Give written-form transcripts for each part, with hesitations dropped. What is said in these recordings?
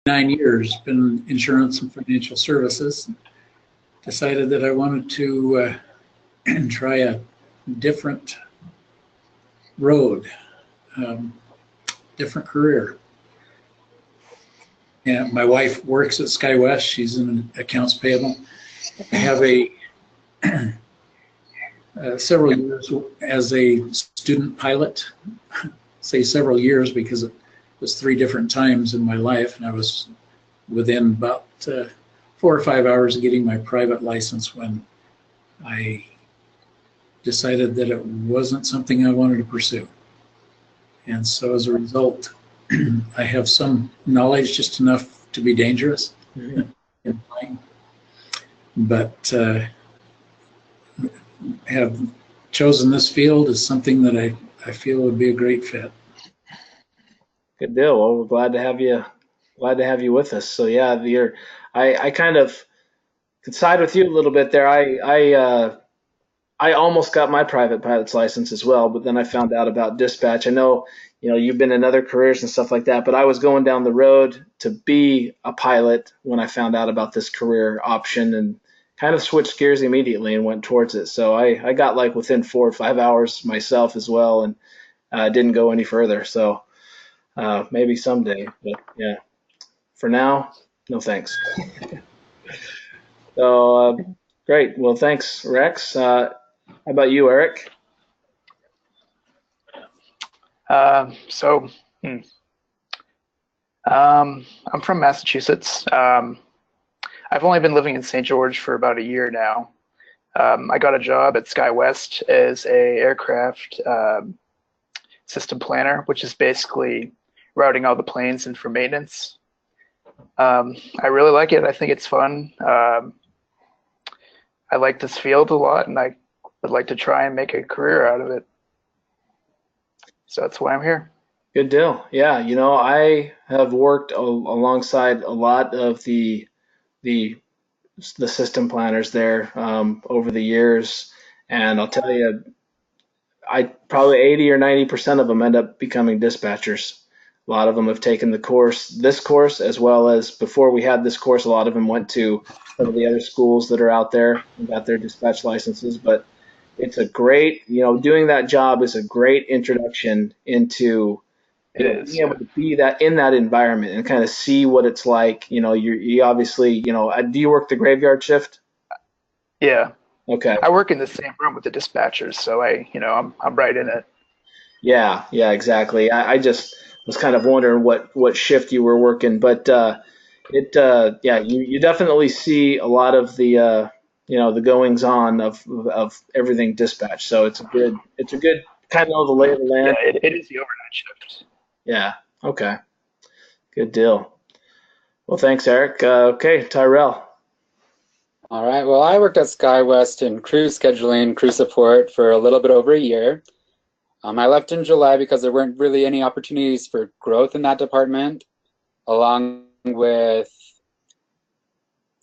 years, been in insurance and financial services. Decided that I wanted to try a different road, um, different career. And my wife works at SkyWest. She's in accounts payable. I have several years as a student pilot. Say several years because it was 3 different times in my life, and I was within about 4 or 5 hours of getting my private license when I decided that it wasn't something I wanted to pursue. And so as a result, I have some knowledge, just enough to be dangerous in flying, but have chosen this field as something that I feel would be a great fit. Good deal. Well, we're glad to have you with us. So yeah, I kind of could side with you a little bit there. I almost got my private pilot's license as well, but then I found out about dispatch. I know, you've been in other careers and stuff like that, but I was going down the road to be a pilot when I found out about this career option and kind of switched gears immediately and went towards it. So I got like within 4 or 5 hours myself as well, and didn't go any further. So maybe someday, but yeah, for now, no thanks. So great. Well, thanks, Rex. How about you, Eric? So, I'm from Massachusetts. I've only been living in St. George for about a year now. I got a job at SkyWest as a aircraft system planner, which is basically routing all the planes in for maintenance. I really like it. I think it's fun. I like this field a lot, and I would like to try and make a career out of it. So that's why I'm here. Good deal. Yeah, I have worked alongside a lot of the system planners there over the years, and I'll tell you, I probably 80 or 90% of them end up becoming dispatchers. A lot of them have taken this course, as well as before we had this course, a lot of them went to some of the other schools that are out there and got their dispatch licenses. But it's a great, doing that job is a great introduction into being able to be in that environment and kind of see what it's like. You obviously, do you work the graveyard shift? Yeah. Okay. I work in the same room with the dispatchers, so I'm right in it. Yeah, exactly. I just was kind of wondering what shift you were working, but you definitely see a lot of the the goings on of everything dispatch. So it's a good kind of know the lay of the land. Yeah, it is the overnight shift. Yeah. Okay. Good deal. Well, thanks, Eric. Okay, Tyrell. All right. Well, I worked at SkyWest in crew scheduling, crew support for a little bit over a year. I left in July because there weren't really any opportunities for growth in that department, along with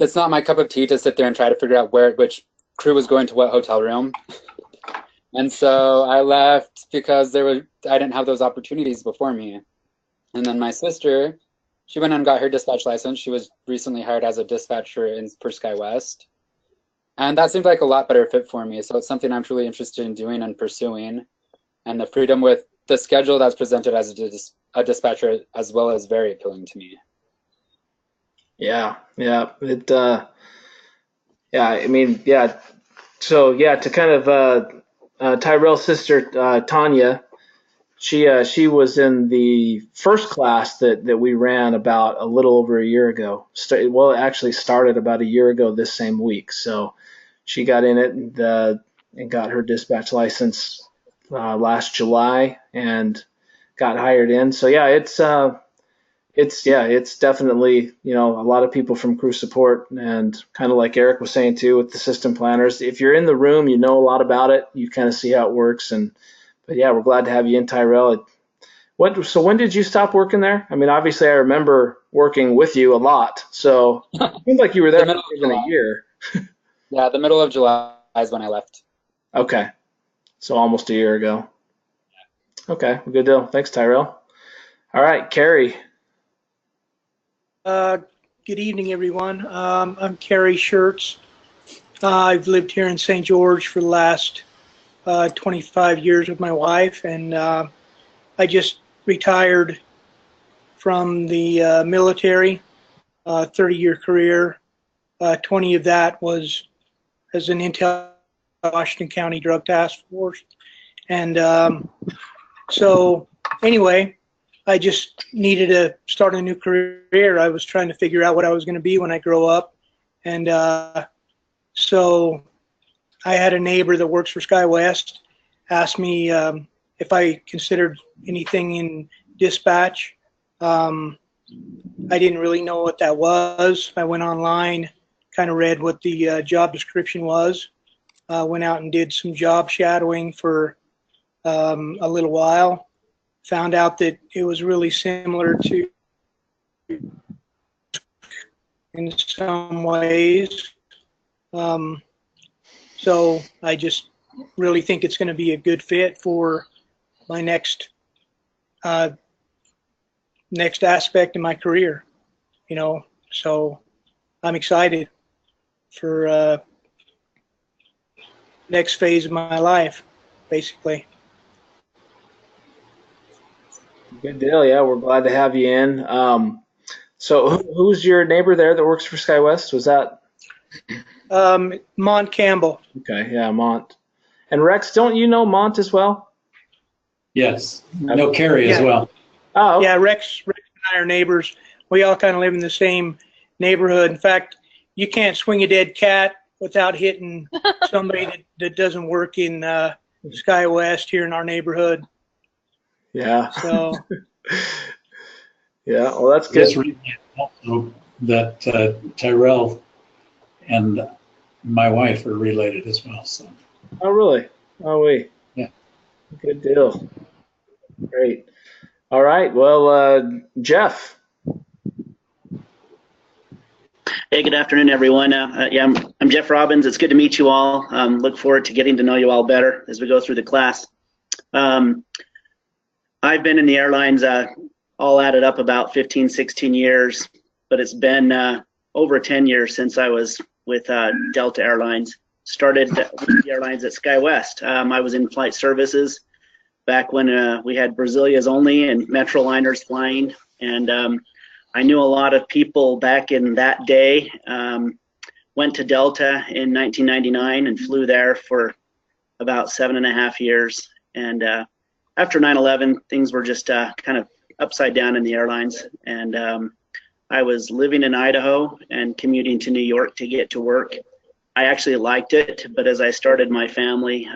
it's not my cup of tea to sit there and try to figure out which crew was going to what hotel room. And so I left because I didn't have those opportunities before me. And then my sister, she went and got her dispatch license. She was recently hired as a dispatcher per SkyWest. And that seemed like a lot better fit for me. So it's something I'm truly interested in doing and pursuing. And the freedom with the schedule that's presented as a dispatcher as well is very appealing to me. Yeah. I mean, yeah. So yeah, to kind of Tyrell's sister Tanya, she was in the first class that we ran about a little over a year ago. Well, it actually started about a year ago this same week. So she got in it and got her dispatch license last July and got hired in. So yeah, it's definitely, a lot of people from crew support, and kind of like Eric was saying too with the system planners, if you're in the room, you know a lot about it, you kind of see how it works. But yeah, we're glad to have you in, Tyrell. So when did you stop working there? I mean, obviously I remember working with you a lot, so it seems like you were there for more than a year. Yeah, the middle of July is when I left. Okay. So almost a year ago. Okay, well, good deal. Thanks, Tyrell. All right, Carrie. Uh, Good evening, everyone. I'm Kerry Schertz. I've lived here in St. George for the last 25 years with my wife, and I just retired from the military, 30-year career. 20 of that was as an intel Washington County Drug Task Force. And so anyway, I just needed to start a new career. I was trying to figure out what I was going to be when I grow up. And so I had a neighbor that works for SkyWest ask me if I considered anything in dispatch. I didn't really know what that was. I went online, kind of read what the job description was, went out and did some job shadowing for a little while, found out that it was really similar to in some ways. So I just really think it's going to be a good fit for my next aspect in my career, you know. So I'm excited for next phase of my life, basically. Good deal. Yeah, we're glad to have you in. So who's your neighbor there that works for SkyWest? Was that? Mont Campbell. Okay, yeah, Mont. And Rex, don't you know Mont as well? Yes. No, Carrie as Yeah. well. Oh, okay. Yeah, Rex and I are neighbors. We all kind of live in the same neighborhood. In fact, you can't swing a dead cat without hitting somebody that doesn't work in SkyWest here in our neighborhood. Yeah. So Yeah, well, that's good. Just reading also that Tyrell and my wife are related as well. So. Oh, really? Oh, wait. Yeah. Good deal. Great. All right. Well, Jeff. Hey, good afternoon, everyone. Yeah, I'm Jeff Robbins. It's good to meet you all. Look forward to getting to know you all better as we go through the class. I've been in the airlines all added up about 15, 16 years, but it's been over 10 years since I was with Delta Airlines. Started with the airlines at SkyWest. I was in flight services back when we had Brazilias only and Metroliners flying, and I knew a lot of people back in that day. Went to Delta in 1999 and flew there for about 7.5 years. And after 9/11, things were just kind of upside down in the airlines. And I was living in Idaho and commuting to New York to get to work. I actually liked it, but as I started my family,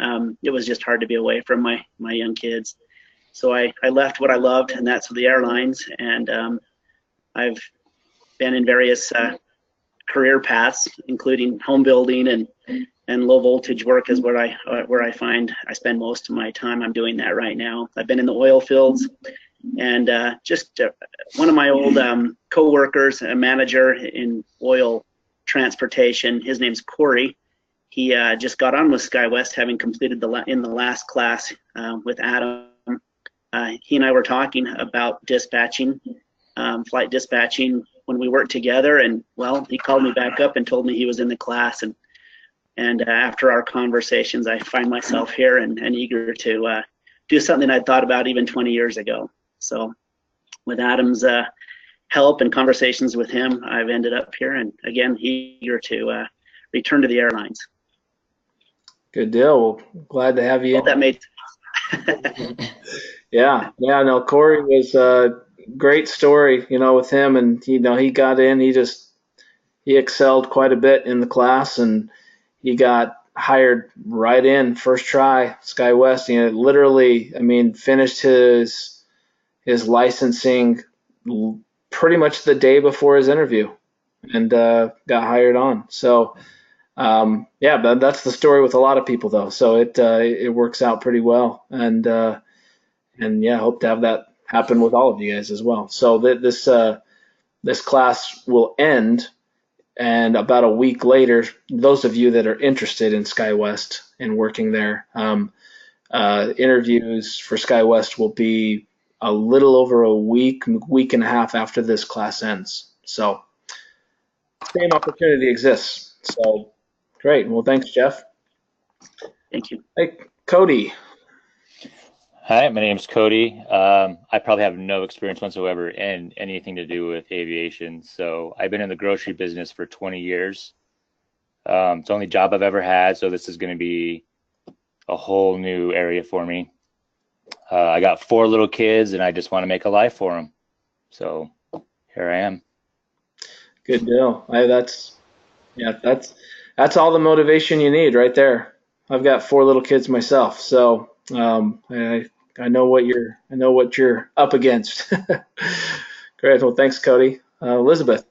it was just hard to be away from my young kids. So I left what I loved, and that's the airlines. And I've been in various career paths, including home building and low voltage work is where I find I spend most of my time. I'm doing that right now. I've been in the oil fields, and just one of my old co-workers, a manager in oil transportation, his name's Corey. He just got on with SkyWest, having completed in the last class with Adam. He and I were talking about dispatching, flight dispatching when we worked together, and well, he called me back up and told me he was in the class, and after our conversations, I find myself here and eager to do something I'd thought about even 20 years ago. So with Adam's help and conversations with him, I've ended up here, and again, eager to return to the airlines. Good deal. Well, glad to have you in. That made Yeah, no, Corey was a great story, with him, and he got in, he excelled quite a bit in the class, and he got hired right in first try, SkyWest. Literally, finished his licensing pretty much the day before his interview, and got hired on. So yeah, that's the story with a lot of people, though. So it works out pretty well, and yeah, hope to have that happen with all of you guys as well. So this class will end, and about a week later, those of you that are interested in SkyWest and working there, interviews for SkyWest will be a little over a week and a half after this class ends. So same opportunity exists. So great. Well, thanks, Jeff. Thank you. Hey, Cody. Hi, my name's Cody. I probably have no experience whatsoever in anything to do with aviation. So I've been in the grocery business for 20 years. It's the only job I've ever had, so this is going to be a whole new area for me. I got 4 little kids, and I just want to make a life for them. So here I am. Good deal. That's all the motivation you need right there. I've got 4 little kids myself, so I know what you're up against. Great. Well, thanks, Cody. Elizabeth.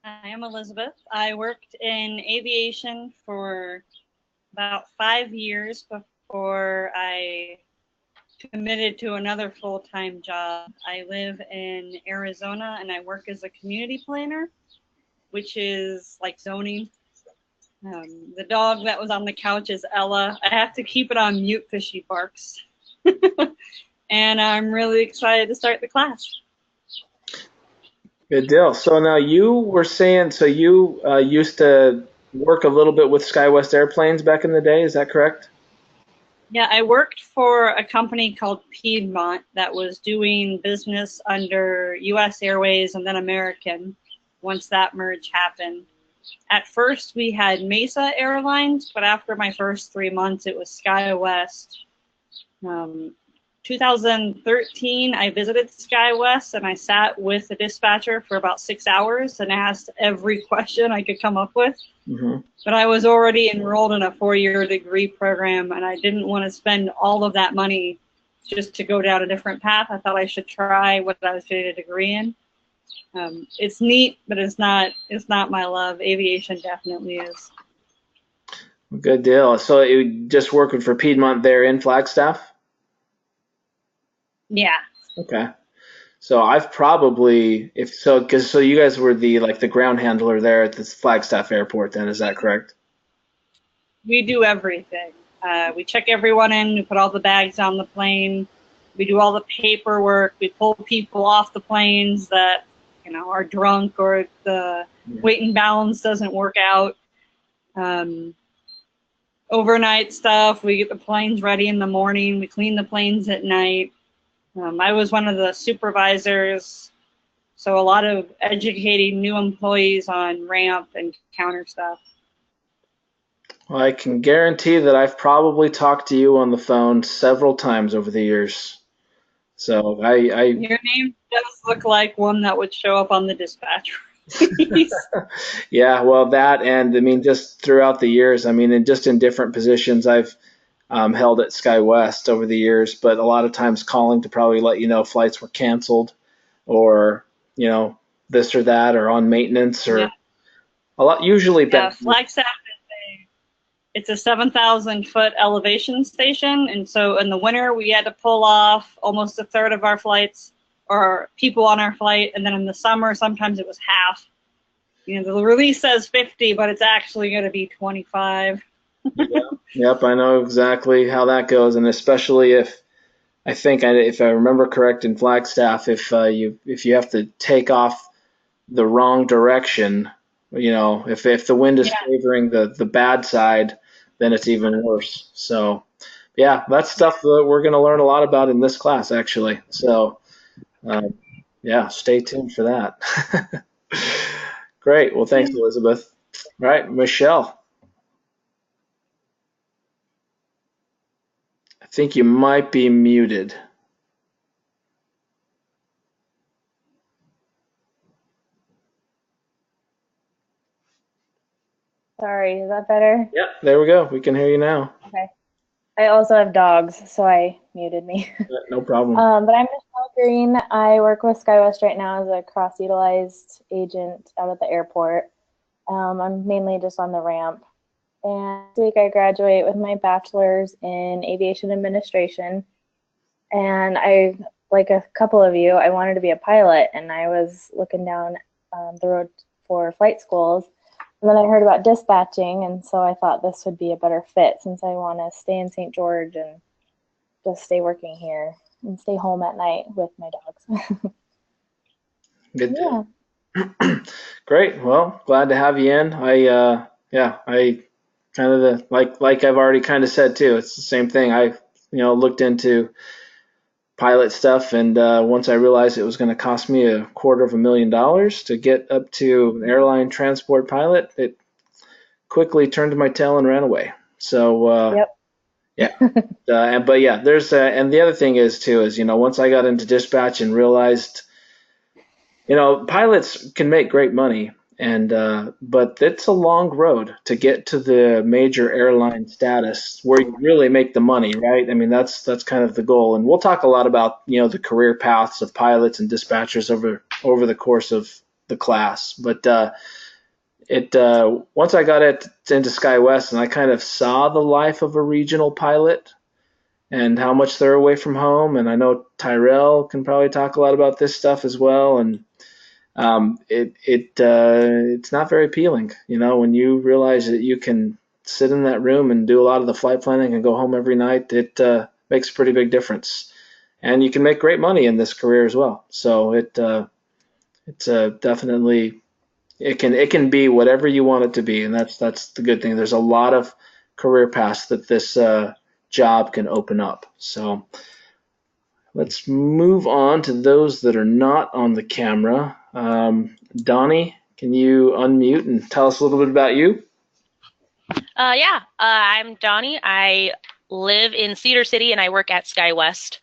I am Elizabeth. I worked in aviation for about 5 years before I committed to another full-time job. I live in Arizona and I work as a community planner, which is like zoning. The dog that was on the couch is Ella. I have to keep it on mute because she barks. And I'm really excited to start the class. Good deal. So now you were saying, so you used to work a little bit with SkyWest airplanes back in the day, is that correct? Yeah, I worked for a company called Piedmont that was doing business under US Airways and then American once that merge happened. At first, we had Mesa Airlines, but after my first 3 months, it was SkyWest. 2013, I visited SkyWest and I sat with the dispatcher for about 6 hours and asked every question I could come up with. Mm-hmm. But I was already enrolled in a 4-year degree program and I didn't want to spend all of that money just to go down a different path. I thought I should try what I was getting a degree in. It's neat, but it's not my love. Aviation definitely is. Good deal. So you just working for Piedmont there in Flagstaff? Yeah. Okay. So I've probably, because you guys were the ground handler there at this Flagstaff airport then, is that correct? We do everything. We check everyone in. We put all the bags on the plane. We do all the paperwork. We pull people off the planes that, are drunk or the weight and balance doesn't work out. Overnight stuff. We get the planes ready in the morning. We clean the planes at night. I was one of the supervisors, so a lot of educating new employees on ramp and counter stuff. Well, I can guarantee that I've probably talked to you on the phone several times over the years. So Your name does look like one that would show up on the dispatch. Yeah, well, that, and I mean, just throughout the years, I mean, just in different positions I've held at SkyWest over the years, but a lot of times calling to probably let you know flights were canceled or, this or that, or on maintenance, or a lot, usually Yeah, Flagstaff it's a 7,000-foot elevation station, and so in the winter we had to pull off almost a third of our flights or people on our flight, and then in the summer sometimes it was half. The release says 50, but it's actually going to be 25. Yep, I know exactly how that goes, and especially if I remember correct in Flagstaff, if you have to take off the wrong direction, if the wind is favoring the bad side, then it's even worse. So, yeah, that's stuff that we're going to learn a lot about in this class, actually. So, stay tuned for that. Great. Well, thanks, Elizabeth. All right, Michelle. I think you might be muted. Sorry, is that better? Yeah, there we go. We can hear you now. Okay. I also have dogs, so I muted me. No problem. But I'm Michelle Green. I work with SkyWest right now as a cross-utilized agent out at the airport. I'm mainly just on the ramp. And this week I graduate with my bachelor's in aviation administration. And I, like a couple of you, I wanted to be a pilot, and I was looking down the road for flight schools. And then I heard about dispatching, and so I thought this would be a better fit since I want to stay in St. George and just stay working here and stay home at night with my dogs. Good. Yeah. Great. Well, glad to have you in. I kind of like I've already kind of said too. It's the same thing. I looked into pilot stuff, and once I realized it was going to cost me $250,000 to get up to an airline transport pilot, it quickly turned my tail and ran away. So Yep. yeah. But yeah, there's and the other thing is too is once I got into dispatch and realized pilots can make great money, and but it's a long road to get to the major airline status where you really make the money, right? I mean, that's kind of the goal. And we'll talk a lot about the career paths of pilots and dispatchers over the course of the class. But once I got into SkyWest and I kind of saw the life of a regional pilot and how much they're away from home, and I know Tyrell can probably talk a lot about this stuff as well, and it's not very appealing, when you realize that you can sit in that room and do a lot of the flight planning and go home every night. It makes a pretty big difference, and you can make great money in this career as well. So it's definitely it can be whatever you want it to be, and that's the good thing. There's a lot of career paths that this job can open up. So let's move on to those that are not on the camera. Donnie, can you unmute and tell us a little bit about you? Yeah, I'm Donnie. I live in Cedar City and I work at SkyWest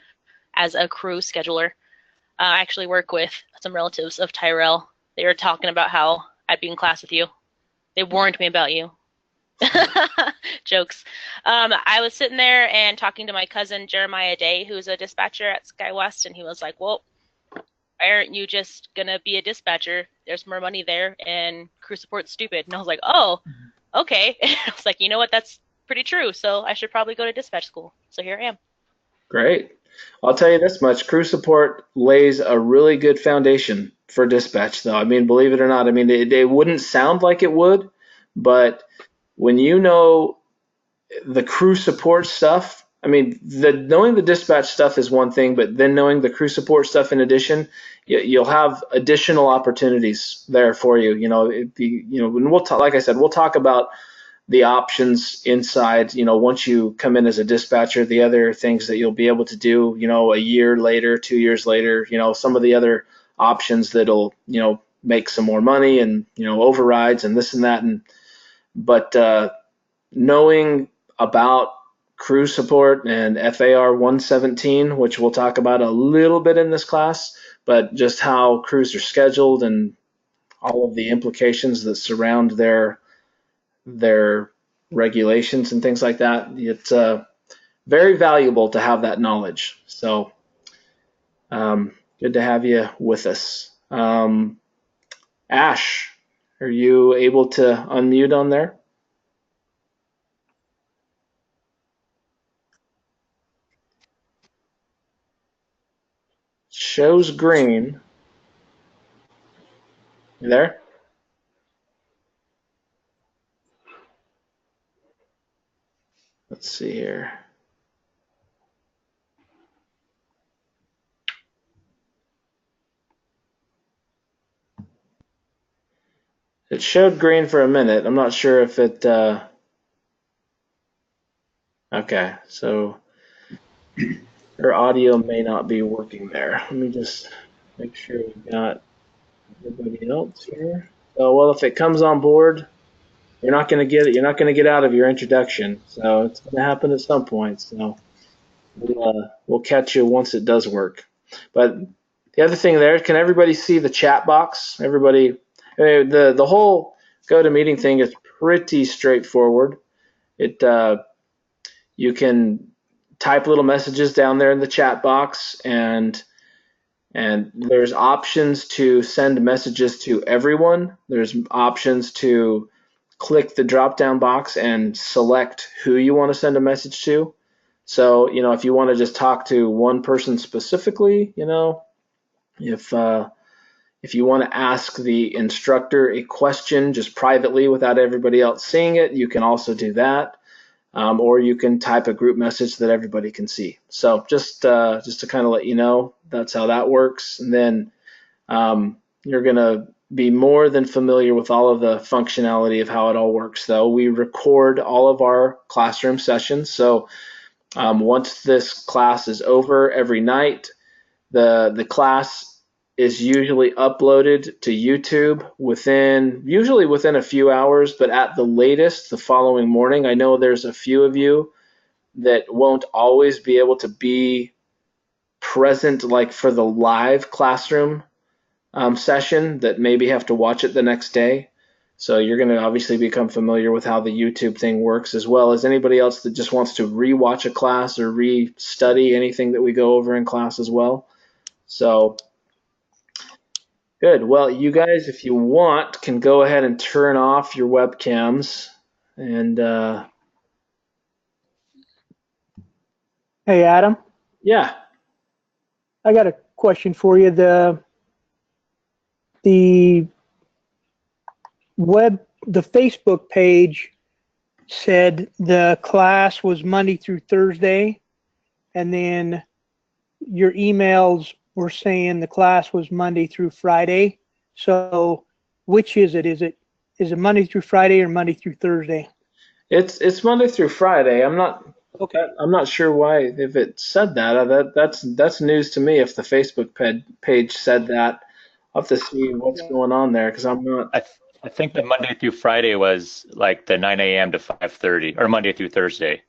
as a crew scheduler. I actually work with some relatives of Tyrell. They were talking about how I'd be in class with you. They warned me about you. Jokes. I was sitting there and talking to my cousin Jeremiah Day, who's a dispatcher at SkyWest, and he was like, well, why aren't you just going to be a dispatcher? There's more money there, and crew support's stupid. And I was like, oh, okay. And I was like, you know what? That's pretty true. So I should probably go to dispatch school. So here I am. Great. I'll tell you this much. Crew support lays a really good foundation for dispatch, though. I mean, believe it or not, I mean, it wouldn't sound like it would, but when you know the crew support stuff, I mean, knowing the dispatch stuff is one thing, but then knowing the crew support stuff in addition, you'll have additional opportunities there for you. When we'll talk, like I said, we'll talk about the options inside. Once you come in as a dispatcher, the other things that you'll be able to do. A year later, 2 years later. Some of the other options that'll make some more money and overrides and this and that. But knowing about crew support and FAR 117, which we'll talk about a little bit in this class, but just how crews are scheduled and all of the implications that surround their regulations and things like that. It's very valuable to have that knowledge. So good to have you with us. Ash, are you able to unmute on there? Shows green. You there? Let's see here. It showed green for a minute. I'm not sure if it... Okay, so her audio may not be working there. Let me just make sure we've got everybody else here. So, well, if it comes on board, you're not going to get it. You're not going to get out of your introduction. So it's going to happen at some point. So we'll catch you once it does work. But the other thing there, can everybody see the chat box? Everybody, the whole GoToMeeting thing is pretty straightforward. You can type little messages down there in the chat box, and there's options to send messages to everyone. There's options to click the drop-down box and select who you want to send a message to. So, if you want to just talk to one person specifically, if you want to ask the instructor a question just privately without everybody else seeing it, you can also do that. Or you can type a group message that everybody can see. So just to kind of let you know, that's how that works. And then, You're going to be more than familiar with all of the functionality of how it all works, though. We record all of our classroom sessions. So once this class is over every night, the class is usually uploaded to YouTube usually within a few hours, but at the latest the following morning. I know there's a few of you that won't always be able to be present, like for the live classroom session, that maybe have to watch it the next day. So you're going to obviously become familiar with how the YouTube thing works, as well as anybody else that just wants to re-watch a class or re-study anything that we go over in class as well. So good. Well, you guys, if you want, can go ahead and turn off your webcams. And Hey, Adam, yeah, I got a question for you. The Facebook page said the class was Monday through Thursday, and then your emails were saying the class was Monday through Friday. So which is it? Is it Monday through Friday or Monday through Thursday? it's Monday through Friday. I'm not sure why if it said that. That's news to me. If the Facebook page said that, I'll have to see what's going on there, because I'm not. I think the Monday through Friday was like the 9 a.m. to 5:30, or Monday through Thursday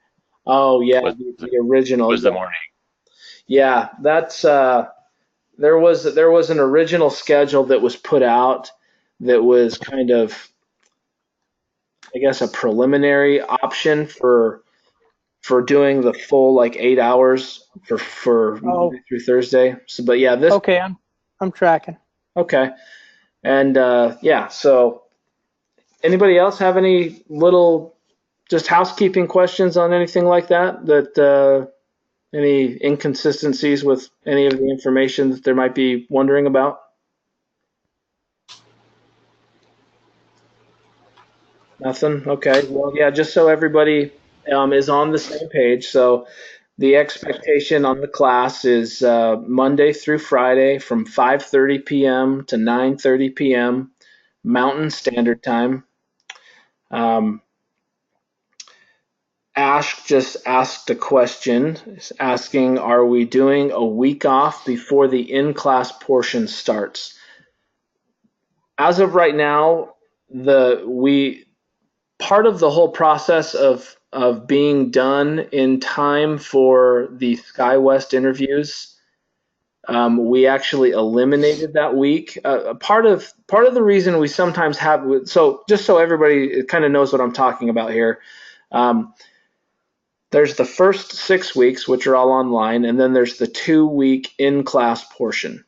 Oh yeah, was the original. was the morning. Yeah, that's there was an original schedule that was put out that was kind of, I guess, a preliminary option for doing the full like 8 hours for Monday through Thursday. So, but yeah, this. Okay, I'm tracking. Okay, and yeah. So, anybody else have any little just housekeeping questions on anything like that? Any inconsistencies with any of the information that they might be wondering about? Nothing? Okay. Well, yeah, just so everybody is on the same page. So the expectation on the class is Monday through Friday from 5:30 p.m. to 9:30 p.m. Mountain Standard Time. Ash just asked a question, asking, are we doing a week off before the in-class portion starts? As of right now, part of the whole process of being done in time for the SkyWest interviews, we actually eliminated that week. Part of the reason we sometimes have, so just so everybody kind of knows what I'm talking about here, there's the first 6 weeks, which are all online, and then there's the 2-week in-class portion.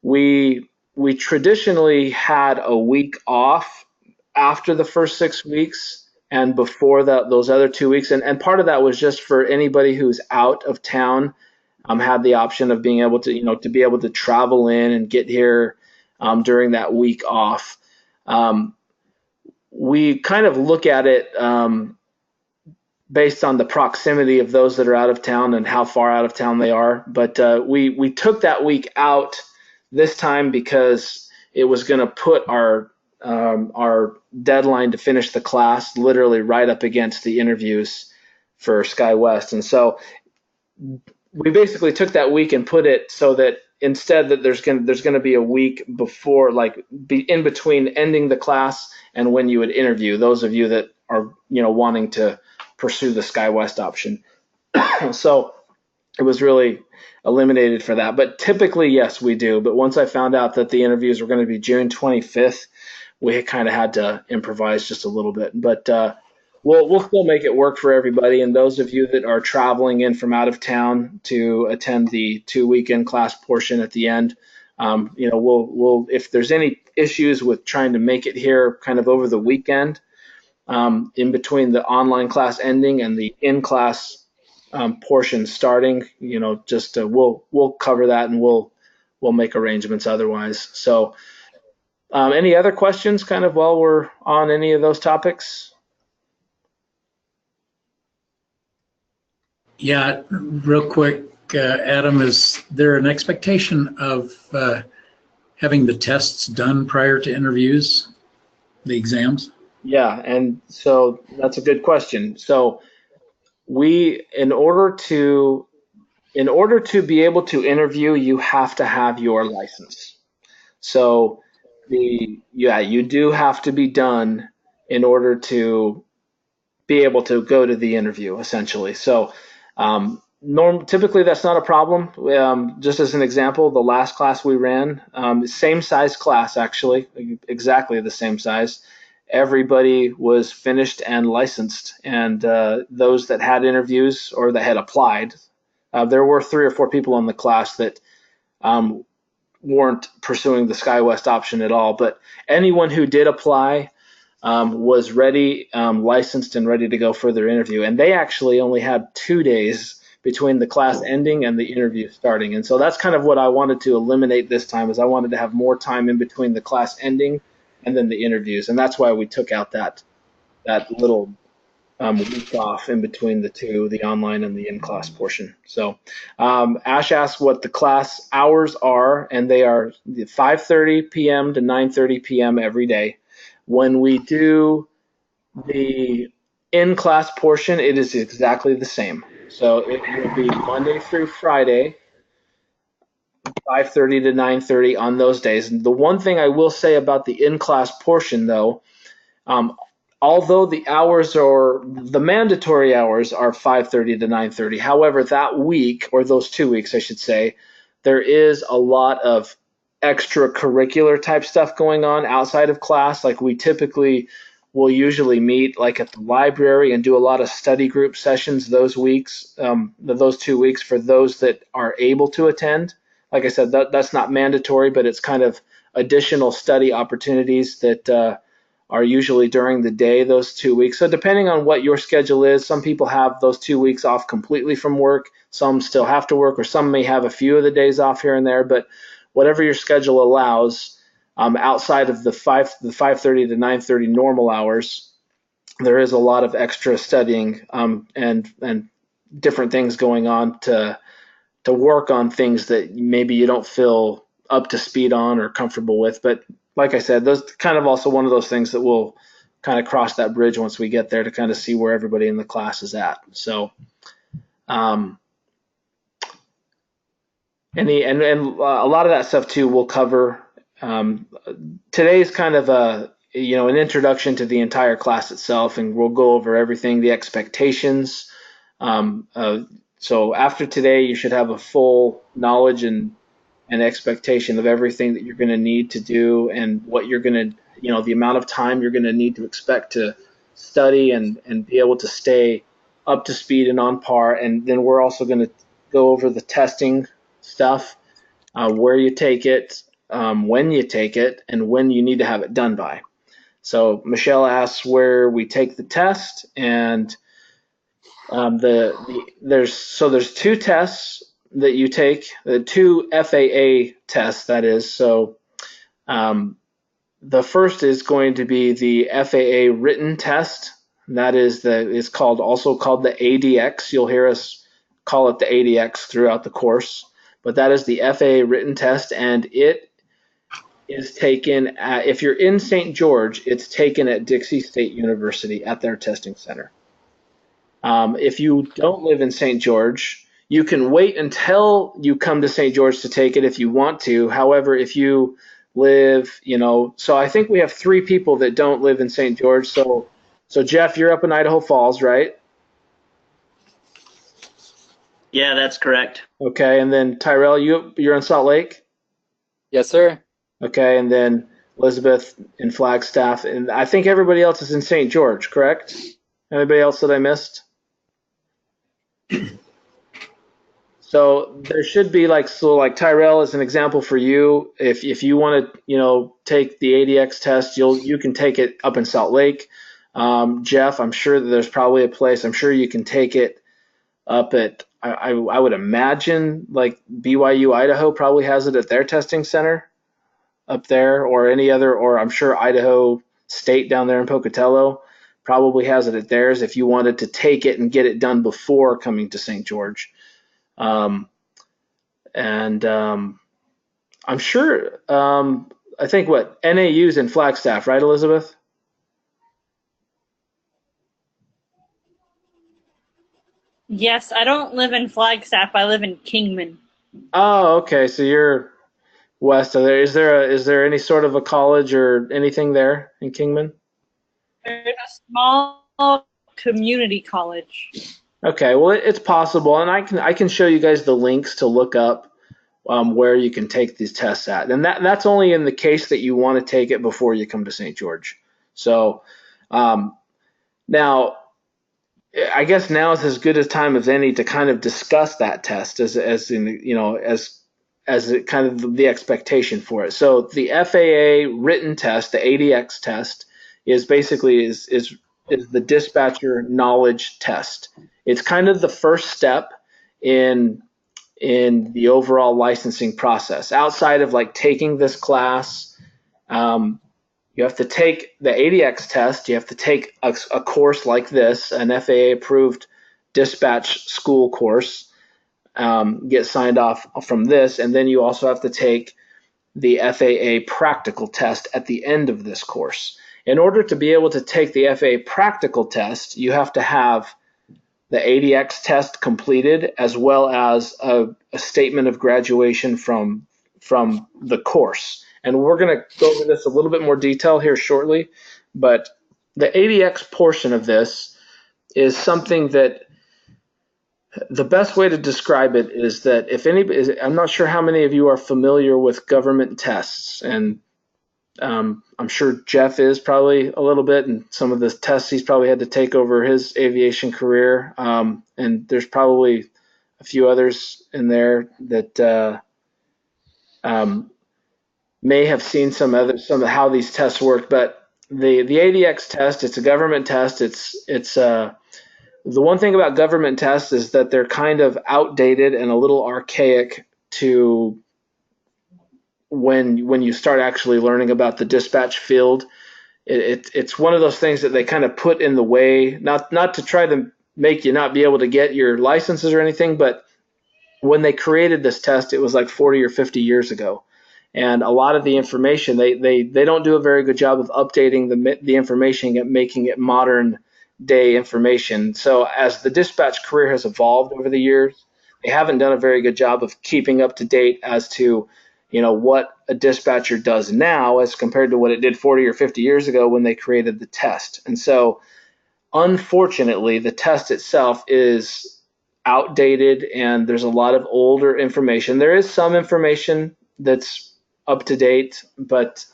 We traditionally had a week off after the first 6 weeks and before those other 2 weeks, and part of that was just for anybody who's out of town, had the option of being able to, to be able to travel in and get here during that week off. We kind of look at it based on the proximity of those that are out of town and how far out of town they are. But we took that week out this time because it was going to put our deadline to finish the class literally right up against the interviews for SkyWest. And so we basically took that week and put it so that instead that there's going to be a week before, like be in between ending the class and when you would interview those of you that are, wanting to pursue the SkyWest option. So it was really eliminated for that. But typically, yes, we do. But once I found out that the interviews were going to be June 25th, we kind of had to improvise just a little bit. But we'll still make it work for everybody. And those of you that are traveling in from out of town to attend the 2-week in-class portion at the end, we'll if there's any issues with trying to make it here kind of over the weekend, in between the online class ending and the in-class portion starting, we'll cover that, and we'll make arrangements otherwise. So any other questions kind of while we're on any of those topics? Yeah, real quick, Adam, is there an expectation of having the tests done prior to interviews, the exams? Yeah, and so that's a good question. So we, in order to be able to interview, you have to have your license. So you do have to be done in order to be able to go to the interview, essentially. So typically that's not a problem. Just as an example, the last class we ran, same size class actually, exactly the same size. Everybody was finished and licensed, and those that had interviews or that had applied, there were 3 or 4 people in the class that weren't pursuing the SkyWest option at all. But anyone who did apply was ready, licensed, and ready to go for their interview. And they actually only had 2 days between the class ending and the interview starting. And so that's kind of what I wanted to eliminate this time, is I wanted to have more time in between the class ending and then the interviews. And that's why we took out that little week off in between the two, the online and the in-class portion. So Ash asked what the class hours are, and they are 5:30 p.m. to 9:30 p.m. every day. When we do the in-class portion, it is exactly the same. So it will be Monday through Friday, 5:30 to 9:30 on those days. And the one thing I will say about the in-class portion, though, although the mandatory hours are 5:30 to 9:30, however, that week, or those 2 weeks, I should say, there is a lot of extracurricular type stuff going on outside of class. Like we typically will usually meet like at the library and do a lot of study group sessions those weeks, those 2 weeks for those that are able to attend. Like I said, that's not mandatory, but it's kind of additional study opportunities that are usually during the day, those 2 weeks. So depending on what your schedule is, some people have those 2 weeks off completely from work. Some still have to work, or some may have a few of the days off here and there. But whatever your schedule allows, outside of the 5:30 to 9:30 normal hours, there is a lot of extra studying and different things going on to work on things that maybe you don't feel up to speed on or comfortable with. But like I said, those kind of also one of those things that we'll kind of cross that bridge once we get there to kind of see where everybody in the class is at. So, and a lot of that stuff too we'll cover. Today's kind of an introduction to the entire class itself, and we'll go over everything, the expectations. So after today, you should have a full knowledge and expectation of everything that you're going to need to do, and what you're going to, the amount of time you're going to need to expect to study and be able to stay up to speed and on par. And then we're also going to go over the testing stuff, where you take it, when you take it, and when you need to have it done by. So Michelle asks where we take the test, and there's 2 tests that you take, the 2 FAA tests, that is. So the first is going to be the FAA written test. That is also called the ADX. You'll hear us call it the ADX throughout the course, but that is the FAA written test, and it is taken if you're in St. George, it's taken at Dixie State University at their testing center. If you don't live in St. George, you can wait until you come to St. George to take it if you want to. However, if you live, so I think we have 3 people that don't live in St. George. So Jeff, you're up in Idaho Falls, right? Yeah, that's correct. Okay, and then Tyrell, you're in Salt Lake? Yes, sir. Okay, and then Elizabeth in Flagstaff, and I think everybody else is in St. George, correct? Anybody else that I missed? So there should be like Tyrell is an example for you. If you want to take the ADX test, you can take it up in Salt Lake. Jeff, I'm sure that there's probably a place. I'm sure you can take it up at I would imagine like BYU Idaho probably has it at their testing center up there, or any other, or I'm sure Idaho State down there in Pocatello probably has it at theirs if you wanted to take it and get it done before coming to St. George. I'm sure, I think what, NAU's in Flagstaff, right, Elizabeth? Yes, I don't live in Flagstaff. I live in Kingman. Oh, okay. So you're west of there. Is there any sort of a college or anything there in Kingman? There's a small community college. Okay, well it's possible, and I can show you guys the links to look up where you can take these tests at, and that's only in the case that you want to take it before you come to St. George. So now, I guess now is as good a time as any to kind of discuss that test as in as it kind of the expectation for it. So the FAA written test, the ADX test, is basically is the dispatcher knowledge test. It's kind of the first step in the overall licensing process. Outside of like taking this class, you have to take the ADX test. You have to take a course like this, an FAA approved dispatch school course, get signed off from this, and then you also have to take the FAA practical test at the end of this course. In order to be able to take the FAA practical test, you have to have the ADX test completed as well as a statement of graduation from the course. And we're going to go over this a little bit more detail here shortly, but the ADX portion of this is something that the best way to describe it is that if anybody, I'm not sure how many of you are familiar with government tests, and I'm sure Jeff is probably a little bit, and some of the tests he's probably had to take over his aviation career, and there's probably a few others in there that may have seen some of how these tests work. But the ADX test, it's a government test. It's the one thing about government tests is that they're kind of outdated and a little archaic to when you start actually learning about the dispatch field. It's one of those things that they kind of put in the way, not to try to make you not be able to get your licenses or anything, but when they created this test, it was like 40 or 50 years ago. And a lot of the information, they don't do a very good job of updating the information and making it modern day information. So as the dispatch career has evolved over the years, they haven't done a very good job of keeping up to date as to what a dispatcher does now as compared to what it did 40 or 50 years ago when they created the test. And so unfortunately, the test itself is outdated and there's a lot of older information. There is some information that's up to date, but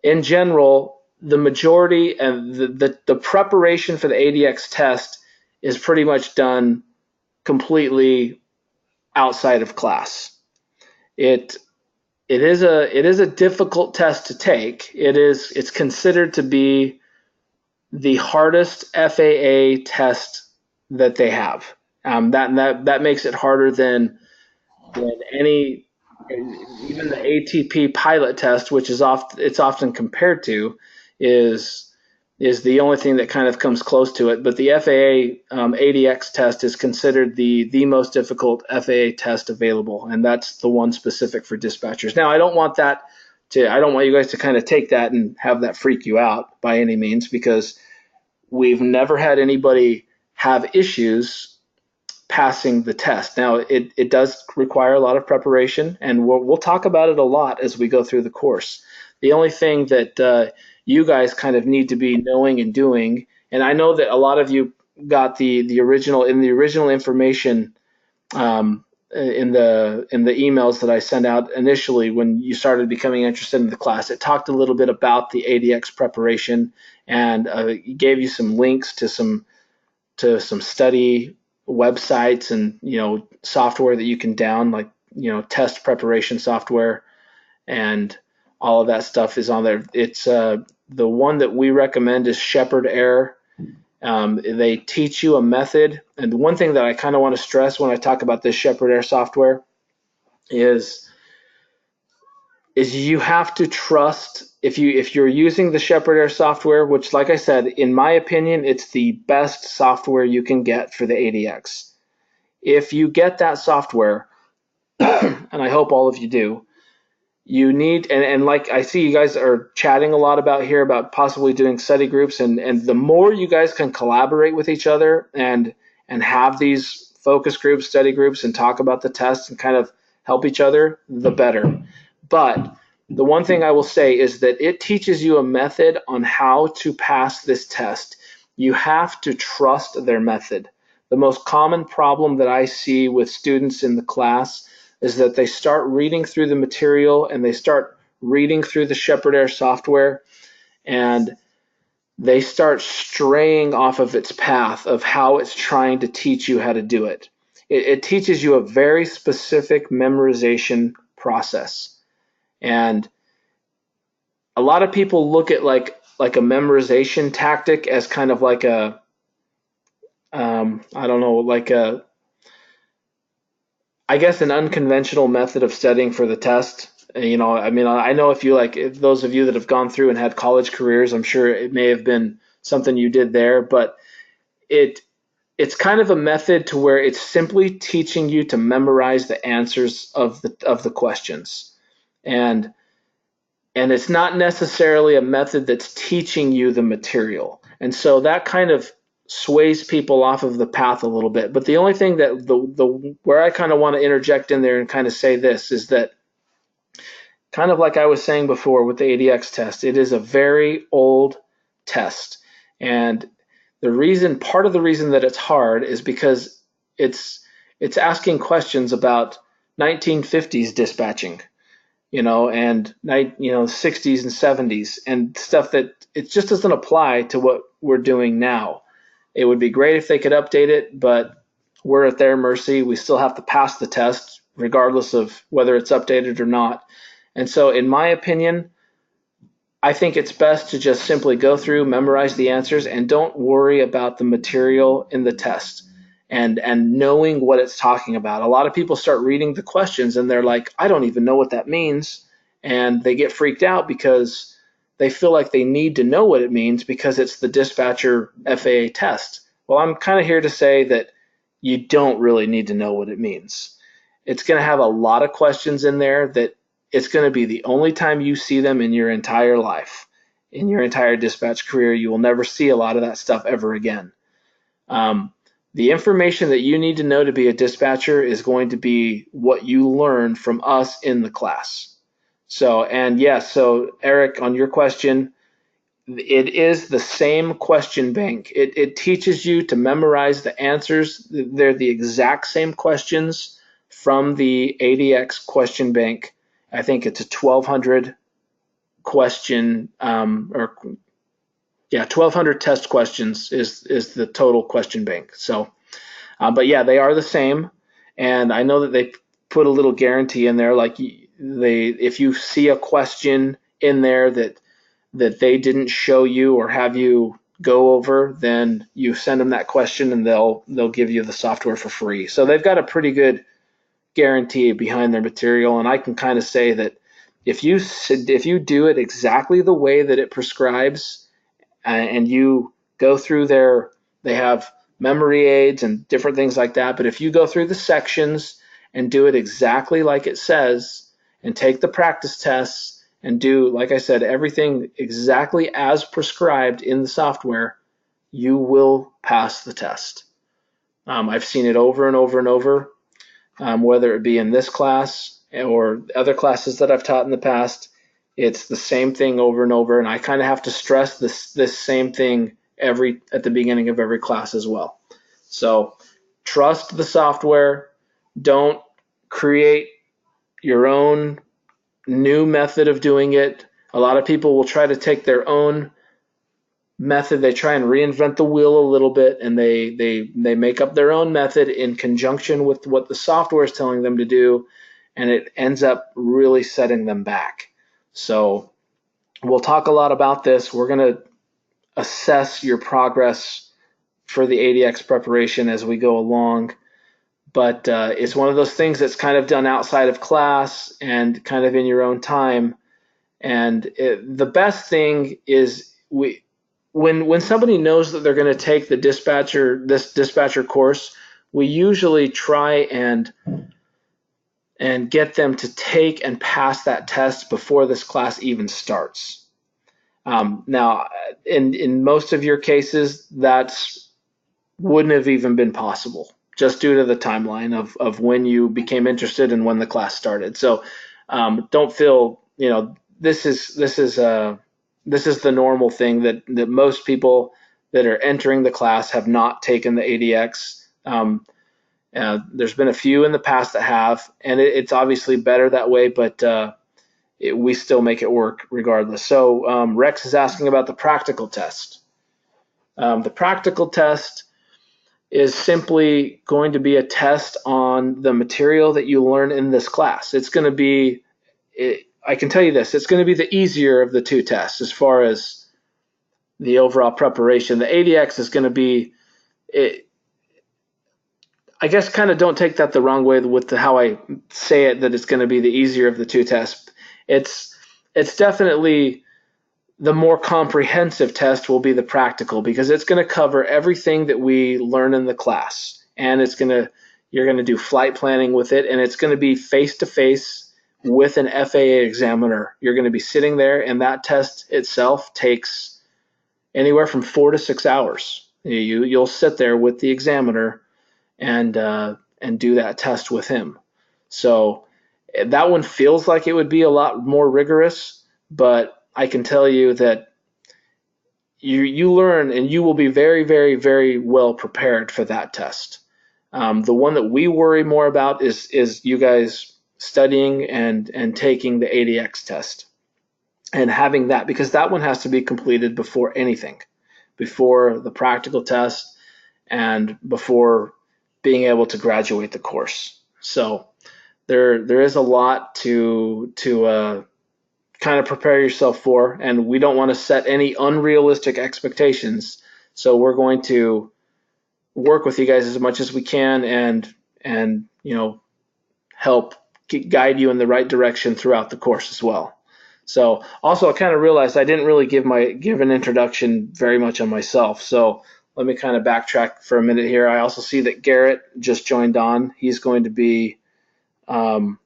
in general, the majority of the preparation for the ADX test is pretty much done completely outside of class. It is a difficult test to take. It's considered to be the hardest FAA test that they have. That makes it harder than any, even the ATP pilot test, which is often compared to, is the only thing that kind of comes close to it. But the FAA ADX test is considered the most difficult FAA test available, and that's the one specific for dispatchers. Now, I don't want you guys to kind of take that and have that freak you out by any means, because we've never had anybody have issues passing the test. Now, it does require a lot of preparation, and we'll talk about it a lot as we go through the course. The only thing that you guys kind of need to be knowing and doing, and I know that a lot of you got the original information in the emails that I sent out initially when you started becoming interested in the class. It talked a little bit about the ADX preparation and gave you some links to some study websites and software that you can down, like test preparation software, and all of that stuff is on there. It's the one that we recommend is Shepherd Air. They teach you a method, and the one thing that I kind of want to stress when I talk about this Shepherd Air software is you have to trust, if you're using the Shepherd Air software, which, like I said, in my opinion, it's the best software you can get for the ADX. If you get that software, and I hope all of you do, you need, and like I see you guys are chatting a lot about here about possibly doing study groups, and the more you guys can collaborate with each other and have these focus groups, study groups, and talk about the tests and kind of help each other, the better. But the one thing I will say is that it teaches you a method on how to pass this test. You have to trust their method. The most common problem that I see with students in the class is that they start reading through the material and they start reading through the Shepherd Air software, and they start straying off of its path of how it's trying to teach you how to do it. It teaches you a very specific memorization process. And a lot of people look at like a memorization tactic as kind of like a, I don't know, like a, I guess an unconventional method of studying for the test. You know, I mean, I know if you like, if those of you that have gone through and had college careers, I'm sure it may have been something you did there, but it's kind of a method to where it's simply teaching you to memorize the answers of the questions. And it's not necessarily a method that's teaching you the material. And so that kind of sways people off of the path a little bit. But the only thing that where I kind of want to interject in there and kind of say this is that, kind of like I was saying before with the ADX test, it is a very old test. And part of the reason that it's hard is because it's asking questions about 1950s dispatching, and 60s and 70s and stuff that it just doesn't apply to what we're doing now. It would be great if they could update it, but we're at their mercy. We still have to pass the test regardless of whether it's updated or not. And so in my opinion, I think it's best to just simply go through, memorize the answers, and don't worry about the material in the test and knowing what it's talking about. A lot of people start reading the questions and they're like, I don't even know what that means. And they get freaked out because they feel like they need to know what it means because it's the dispatcher FAA test. Well, I'm kind of here to say that you don't really need to know what it means. It's going to have a lot of questions in there that it's going to be the only time you see them in your entire life. In your entire dispatch career, you will never see a lot of that stuff ever again. The information that you need to know to be a dispatcher is going to be what you learn from us in the class. So Eric, on your question, it is the same question bank. It teaches you to memorize the answers. They're the exact same questions from the ADX question bank. I think it's a 1,200 question 1,200 test questions is the total question bank. So, but yeah, they are the same. And I know that they put a little guarantee in there, like if you see a question in there that they didn't show you or have you go over, then you send them that question and they'll give you the software for free. So they've got a pretty good guarantee behind their material. And I can kind of say that if you do it exactly the way that it prescribes, and you go through they have memory aids and different things like that. But if you go through the sections and do it exactly like it says and take the practice tests and do, like I said, everything exactly as prescribed in the software, you will pass the test. I've seen it over and over and over, whether it be in this class or other classes that I've taught in the past. It's the same thing over and over, and I kind of have to stress this same thing at the beginning of every class as well. So trust the software. Don't create your own new method of doing it. A lot of people will try to take their own method. They try and reinvent the wheel a little bit, and they make up their own method in conjunction with what the software is telling them to do, and it ends up really setting them back. So we'll talk a lot about this. We're going to assess your progress for the ADX preparation as we go along. But it's one of those things that's kind of done outside of class and kind of in your own time. And the best thing is when somebody knows that they're going to take this dispatcher course, we usually try and and get them to take and pass that test before this class even starts. Now, in most of your cases, that's wouldn't have even been possible, just due to the timeline of when you became interested and when the class started. So don't feel, this is the normal thing that most people that are entering the class have not taken the ADX. There's been a few in the past that have, and it's obviously better that way, but we still make it work regardless. So Rex is asking about the practical test. The practical test is simply going to be a test on the material that you learn in this class. It's going to be, I can tell you this, it's going to be the easier of the two tests as far as the overall preparation. The ADX is going to be, I guess kind of don't take that the wrong way with how I say it, that it's going to be the easier of the two tests. It's definitely the more comprehensive test will be the practical, because it's going to cover everything that we learn in the class, and you're going to do flight planning with it, and it's going to be face-to-face with an FAA examiner. You're going to be sitting there, and that test itself takes anywhere from 4 to 6 hours. You'll sit there with the examiner and do that test with him. So that one feels like it would be a lot more rigorous, but I can tell you that you learn, and you will be very, very, very well prepared for that test. The one that we worry more about is you guys studying and taking the ADX test and having that, because that one has to be completed before anything, before the practical test and before being able to graduate the course. So there is a lot to kind of prepare yourself for, and we don't want to set any unrealistic expectations. So we're going to work with you guys as much as we can and help guide you in the right direction throughout the course as well. So also, I kind of realized I didn't really give an introduction very much on myself. So let me kind of backtrack for a minute here. I also see that Garrett just joined on. He's going to be Garrett's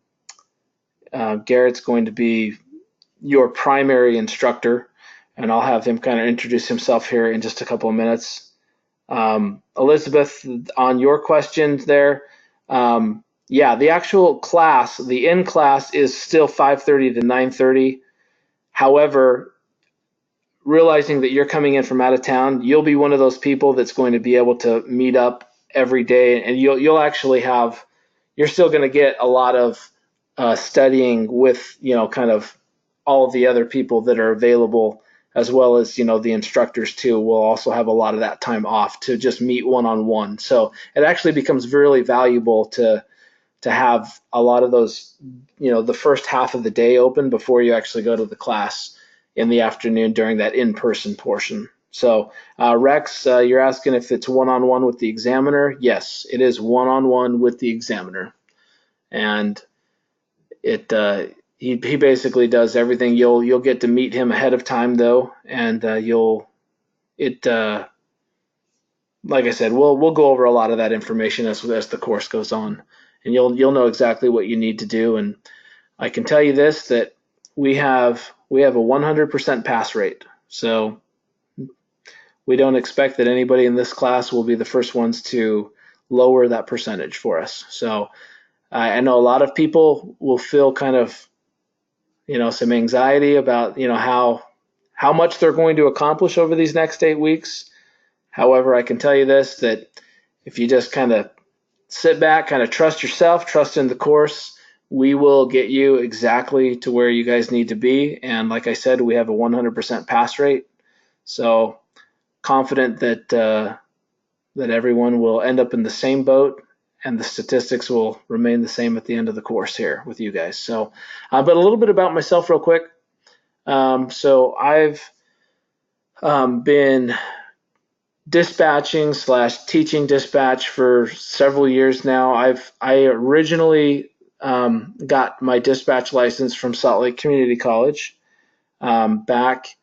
going to be your primary instructor, and I'll have him kind of introduce himself here in just a couple of minutes. Elizabeth, on your questions there, the actual class, the in-class is still 5:30 to 9:30. However, realizing that you're coming in from out of town, you'll be one of those people that's going to be able to meet up every day, and you'll actually you're still going to get a lot of studying with, kind of all of the other people that are available, as well as, the instructors too will also have a lot of that time off to just meet one-on-one. So it actually becomes really valuable to have a lot of those, the first half of the day open before you actually go to the class in the afternoon during that in-person portion. So Rex, you're asking if it's one-on-one with the examiner. Yes, it is one-on-one with the examiner. And he basically does everything. You'll get to meet him ahead of time though, and like I said, we'll go over a lot of that information as the course goes on, and you'll know exactly what you need to do. And I can tell you this, that we have a 100% pass rate. So we don't expect that anybody in this class will be the first ones to lower that percentage for us. So I know a lot of people will feel kind of, some anxiety about, how much they're going to accomplish over these next 8 weeks. However, I can tell you this, that if you just kind of sit back, kind of trust yourself, trust in the course, we will get you exactly to where you guys need to be. And like I said, we have a 100% pass rate. So confident that everyone will end up in the same boat, and the statistics will remain the same at the end of the course here with you guys. So, but a little bit about myself real quick. So I've been dispatching / teaching dispatch for several years now. I originally got my dispatch license from Salt Lake Community College back,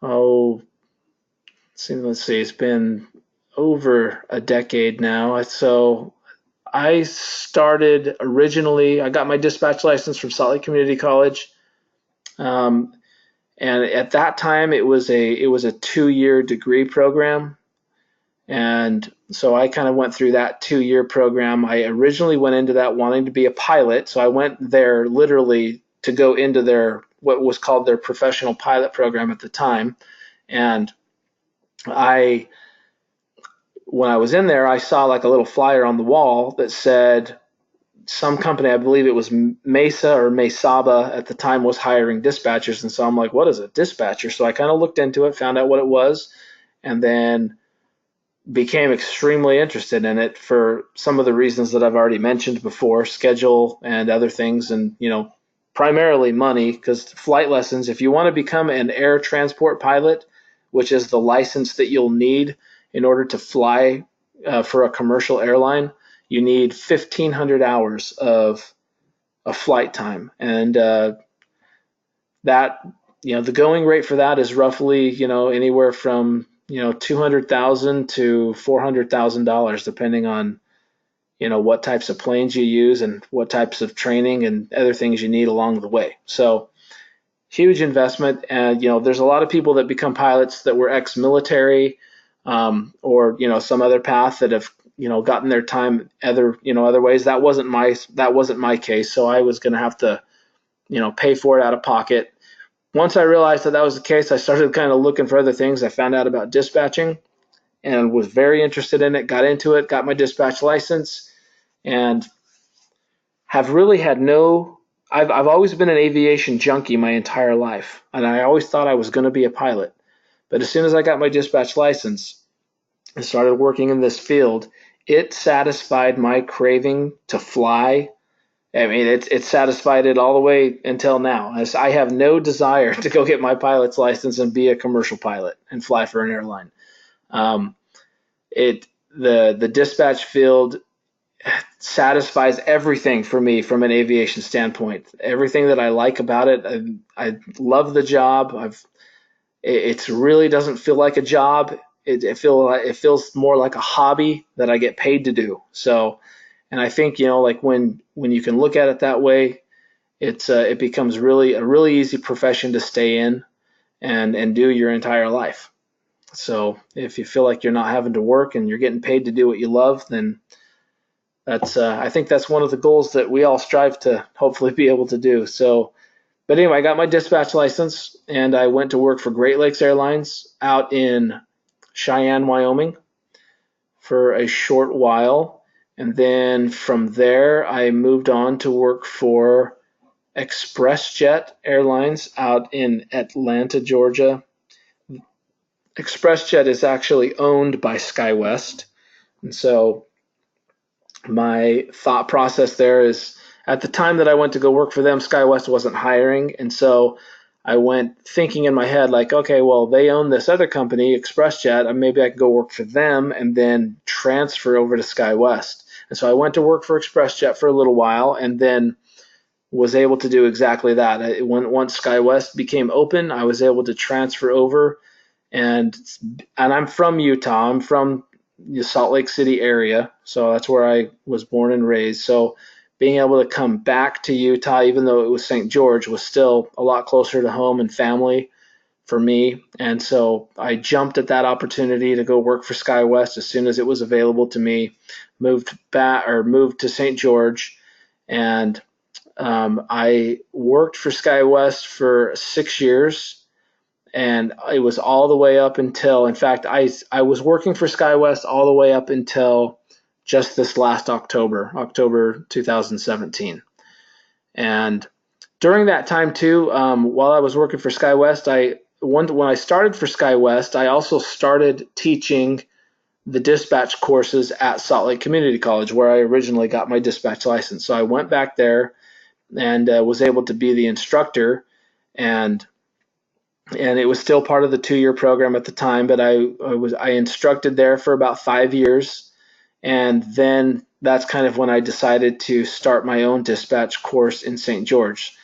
let's see, it's been over a decade now. So I started originally, I got my dispatch license from Salt Lake Community College. And at that time it was a 2-year degree program. And so I kind of went through that 2-year program. I originally went into that wanting to be a pilot. So I went there literally to go into their, what was called their professional pilot program at the time. And when I was in there, I saw like a little flyer on the wall that said some company, I believe it was Mesa or Mesaba at the time, was hiring dispatchers. And so I'm like, what is a dispatcher? So I kind of looked into it, found out what it was, and then became extremely interested in it for some of the reasons that I've already mentioned before, schedule and other things, and primarily money, because flight lessons, if you want to become an air transport pilot, which is the license that you'll need in order to fly for a commercial airline, you need 1,500 hours of flight time, and that the going rate for that is roughly anywhere from $200,000 to $400,000, depending on what types of planes you use and what types of training and other things you need along the way. So huge investment, and there's a lot of people that become pilots that were ex-military or some other path that have gotten their time other ways. That wasn't my case, so I was going to have to pay for it out of pocket. Once I realized that was the case, I started kind of looking for other things. I found out about dispatching and was very interested in it, got into it, got my dispatch license, and have really had I've always been an aviation junkie my entire life, and I always thought I was going to be a pilot. But as soon as I got my dispatch license and started working in this field, it satisfied my craving to fly. I mean, it satisfied it all the way until now. As I have no desire to go get my pilot's license and be a commercial pilot and fly for an airline. The dispatch field satisfies everything for me from an aviation standpoint. Everything that I like about it, I love the job. It really doesn't feel like a job. It feels more like a hobby that I get paid to do. So, and I think like when you can look at it that way, it becomes really a really easy profession to stay in and do your entire life. So if you feel like you're not having to work and you're getting paid to do what you love, then I think that's one of the goals that we all strive to hopefully be able to do. So, but anyway, I got my dispatch license and I went to work for Great Lakes Airlines out in Cheyenne, Wyoming for a short while. And then from there, I moved on to work for ExpressJet Airlines out in Atlanta, Georgia. ExpressJet is actually owned by SkyWest. And so my thought process there is, at the time that I went to go work for them, SkyWest wasn't hiring. And so I went thinking in my head, like, okay, well, they own this other company, ExpressJet, and maybe I could go work for them and then transfer over to SkyWest. And so I went to work for ExpressJet for a little while and then was able to do exactly that. Once SkyWest became open, I was able to transfer over. And I'm from Utah. I'm from the Salt Lake City area, so that's where I was born and raised. So being able to come back to Utah, even though it was St. George, was still a lot closer to home and family for me. And so I jumped at that opportunity to go work for SkyWest as soon as it was available to me. Moved to St. George, and I worked for SkyWest for 6 years. And it was all the way up until, in fact, I was working for SkyWest all the way up until just this last October 2017. And during that time too, while I was working for SkyWest, when I started for SkyWest, I also started teaching the dispatch courses at Salt Lake Community College, where I originally got my dispatch license. So I went back there and was able to be the instructor, and it was still part of the 2-year program at the time, but I instructed there for about 5 years, and then that's kind of when I decided to start my own dispatch course in St. George.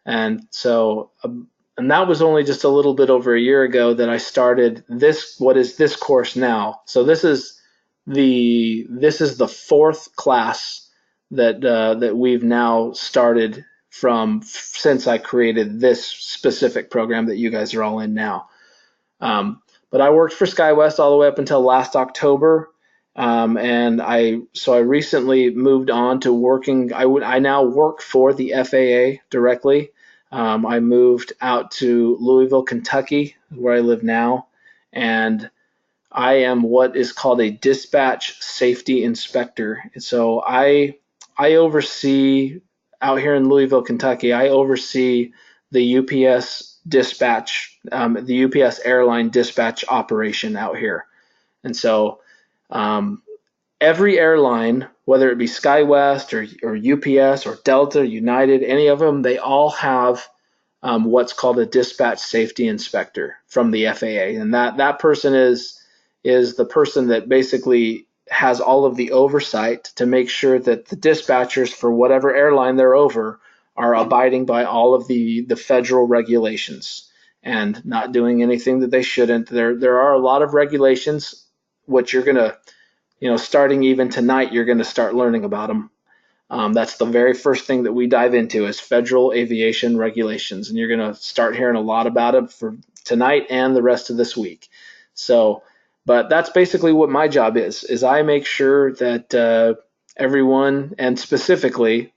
And so, and that was only just a little bit over a year ago that I started what is this course now. So this is this is the fourth class that we've now started since I created this specific program that you guys are all in now. But I worked for SkyWest all the way up until last October, and I recently moved on to working. I now work for the FAA directly. I moved out to Louisville, Kentucky, where I live now, and I am what is called a dispatch safety inspector. So I oversee out here in Louisville, Kentucky. I oversee the UPS dispatch, the UPS airline dispatch operation out here. And so every airline, whether it be SkyWest or UPS or Delta, United, any of them, they all have what's called a dispatch safety inspector from the FAA, and that person is the person that basically has all of the oversight to make sure that the dispatchers for whatever airline they're over are abiding by all of the federal regulations and not doing anything that they shouldn't. There are a lot of regulations which you're gonna, starting even tonight, you're gonna start learning about them. That's the very first thing that we dive into is federal aviation regulations, and you're going to start hearing a lot about it for tonight and the rest of this week. So, but that's basically what my job is I make sure that everyone, and specifically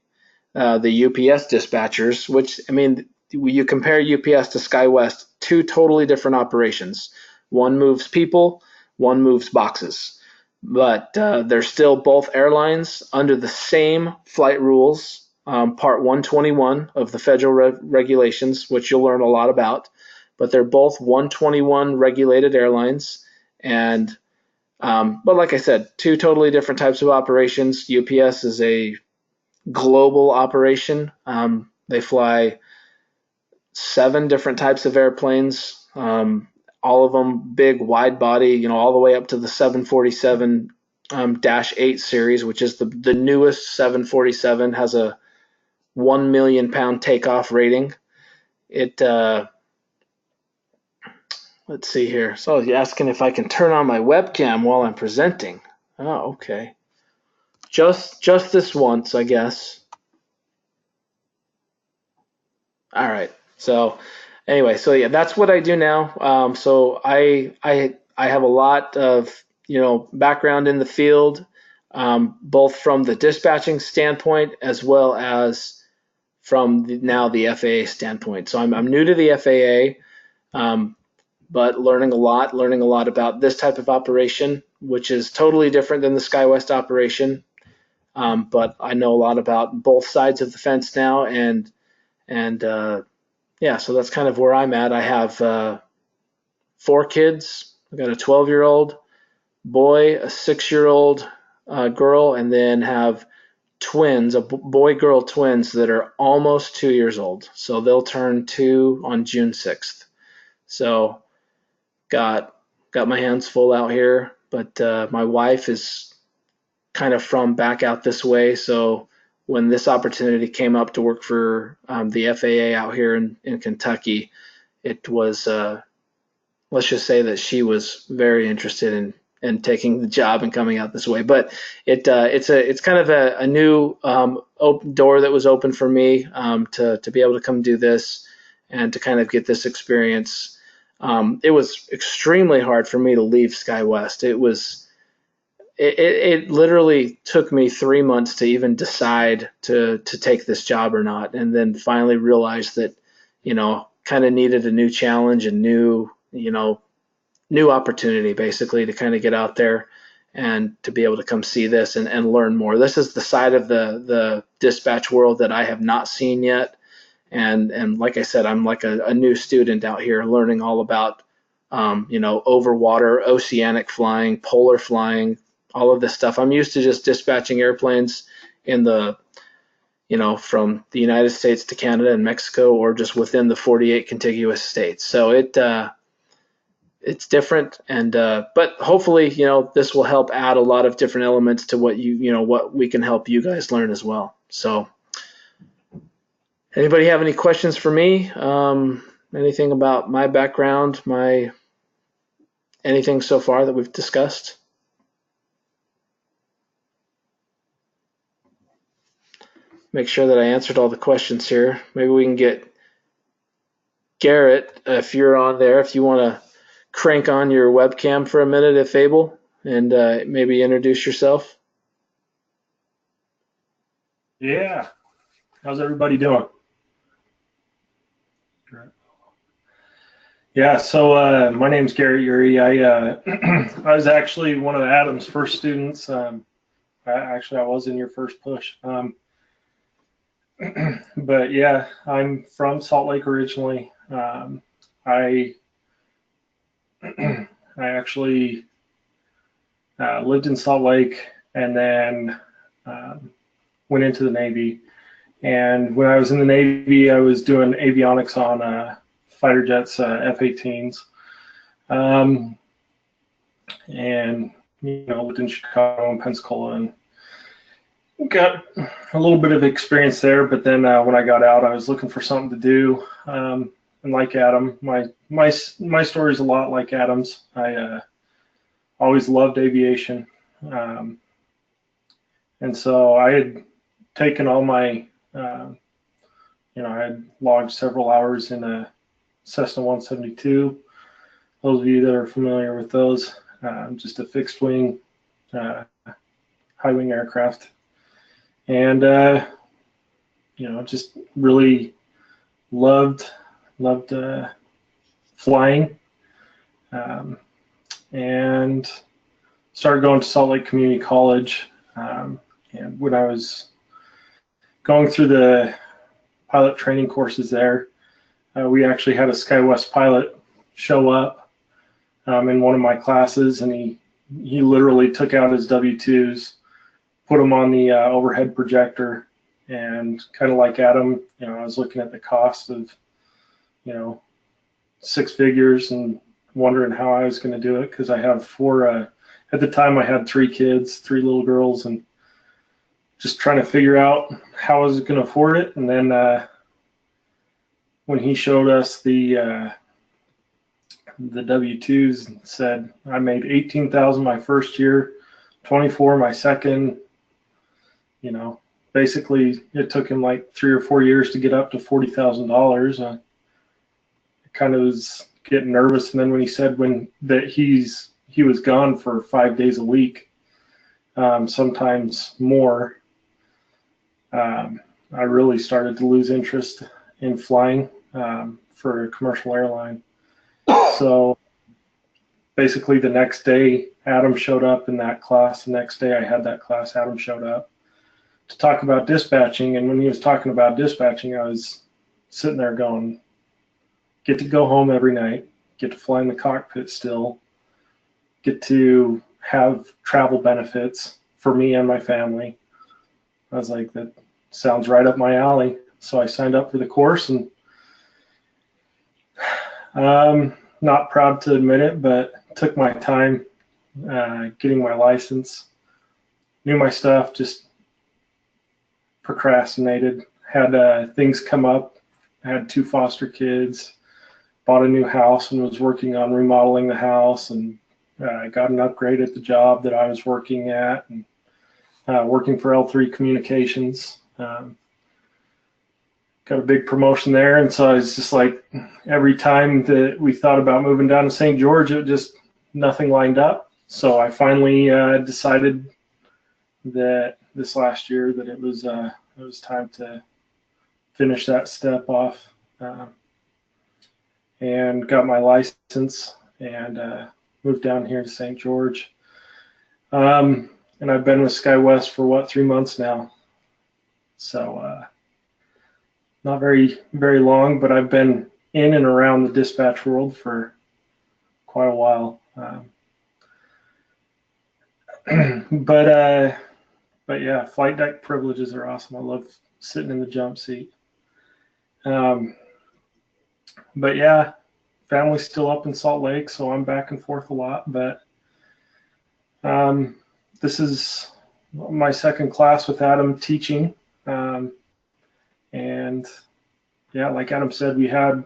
the UPS dispatchers, which, I mean, you compare UPS to SkyWest, two totally different operations. One moves people, one moves boxes. But they're still both airlines under the same flight rules, Part 121 of the federal regulations, which you'll learn a lot about. But they're both 121 regulated airlines. And but like I said, two totally different types of operations. UPS is a global operation. They fly 7 different types of airplanes. All of them big, wide body, all the way up to the 747 -8 series, which is the newest 747, has a 1 million pound takeoff rating. Let's see here. So you're asking if I can turn on my webcam while I'm presenting. Oh, okay. Just this once, I guess. All right. So anyway, so yeah, that's what I do now. So I have a lot of background in the field, both from the dispatching standpoint as well as from the FAA standpoint. So I'm new to the FAA, but learning a lot about this type of operation, which is totally different than the SkyWest operation. But I know a lot about both sides of the fence now, and yeah, so that's kind of where I'm at. I have 4 kids. I got a 12-year-old boy, a 6-year-old girl, and then have twins, boy-girl twins that are almost 2 years old. So they'll turn 2 on June 6th. So got my hands full out here, but my wife is kind of from back out this way, so when this opportunity came up to work for the FAA out here in Kentucky, it was, let's just say that she was very interested in taking the job and coming out this way. But it's kind of a new door that was open for me to be able to come do this and to kind of get this experience. It was extremely hard for me to leave SkyWest. It literally took me 3 months to even decide to take this job or not, and then finally realized that, kind of needed a new challenge and new opportunity, basically, to kind of get out there and to be able to come see this and learn more. This is the side of the dispatch world that I have not seen yet, and like I said, I'm like a new student out here learning all about over water, oceanic flying, polar flying, all of this stuff. I'm used to just dispatching airplanes in from the United States to Canada and Mexico, or just within the 48 contiguous states. So it's different, and but hopefully, this will help add a lot of different elements to what what we can help you guys learn as well. So anybody have any questions for me? Anything about my background, anything so far that we've discussed? make sure that I answered all the questions here. Maybe we can get Garrett, if you're on there, if you want to crank on your webcam for a minute, if able, and maybe introduce yourself. Yeah. How's everybody doing? Yeah, so my name's Garrett Urey. I was actually one of Adam's first students. I was in your first push. But yeah, I'm from Salt Lake originally. I actually lived in Salt Lake and then went into the Navy. And when I was in the Navy, I was doing avionics on fighter jets, F-18s. And, lived in Chicago and Pensacola and got a little bit of experience there. But then when I got out, I was looking for something to do. And like Adam, my story is a lot like Adam's. I always loved aviation. And so I had taken all my, I had logged several hours in a Cessna 172. Those of you that are familiar with those, just a fixed wing, high wing aircraft. And, just really loved flying. And started going to Salt Lake Community College. And when I was going through the pilot training courses there, we actually had a SkyWest pilot show up in one of my classes, and he literally took out his W-2s, put them on the overhead projector, and kind of like Adam, I was looking at the cost of, 6 figures and wondering how I was going to do it, because I have 4, at the time I had 3 kids, 3 little girls, and just trying to figure out how I was going to afford it. And then when he showed us the W-2s and said I made $18,000 my first year, $24,000 my second, basically it took him like 3 or 4 years to get up to $40,000. I kind of was getting nervous. And then when he said that he was gone for 5 days a week, sometimes more, I really started to lose interest in flying for a commercial airline. So basically the next day, Adam showed up in that class. The next day I had that class, Adam showed up to talk about dispatching. And when he was talking about dispatching, I was sitting there going, get to go home every night, get to fly in the cockpit still, get to have travel benefits for me and my family. I was like, that sounds right up my alley. So I signed up for the course, and not proud to admit it, but took my time getting my license. Knew my stuff, just procrastinated. Had things come up. Had 2 foster kids. Bought a new house and was working on remodeling the house, and got an upgrade at the job that I was working at, and working for L3 Communications. Got a big promotion there, and so I was just like, every time that we thought about moving down to St. George, it just nothing lined up. So I finally decided that this last year that it was time to finish that step off, and got my license and moved down here to St. George. And I've been with SkyWest for 3 months now. So not very long, but I've been in and around the dispatch world for quite a while. But yeah, flight deck privileges are awesome. I love sitting in the jump seat. But yeah, family's still up in Salt Lake, so I'm back and forth a lot. But this is my second class with Adam teaching. And yeah, like Adam said, we had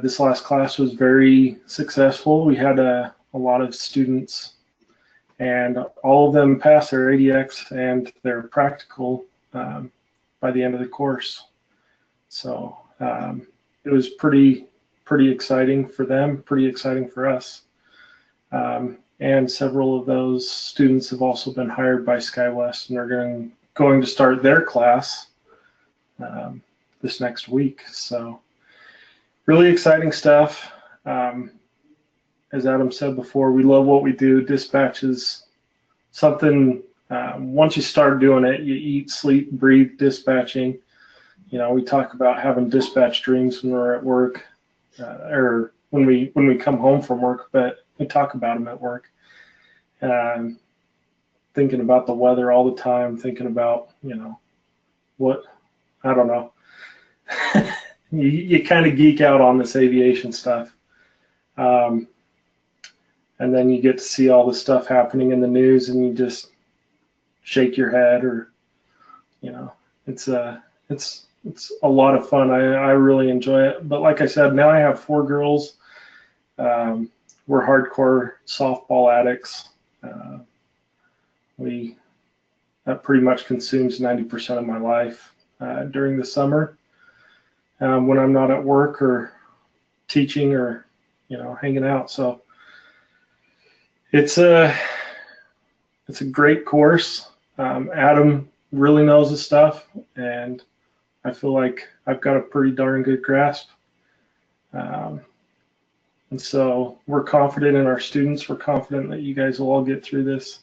this last class was very successful. We had a lot of students, and all of them passed their ADX and their practical by the end of the course. So it was pretty exciting for them, pretty exciting for us. And several of those students have also been hired by SkyWest and are going to start their class this next week. So really exciting stuff. As Adam said before, we love what we do. Dispatch is something, once you start doing it, you eat, sleep, breathe dispatching. You know, we talk about having dispatch dreams when we're at work, or when we come home from work, but we talk about them at work. Thinking about the weather all the time, thinking about, you know, I don't know. you kind of geek out on this aviation stuff. And then you get to see all the stuff happening in the news and you just shake your head, or, you know, it's a lot of fun. I really enjoy it. But like I said, now I have 4 girls. We're hardcore softball addicts. That pretty much consumes 90% of my life during the summer when I'm not at work or teaching or, you know, hanging out. So it's a great course. Adam really knows his stuff, and I feel like I've got a pretty darn good grasp. And so we're confident in our students. We're confident that you guys will all get through this.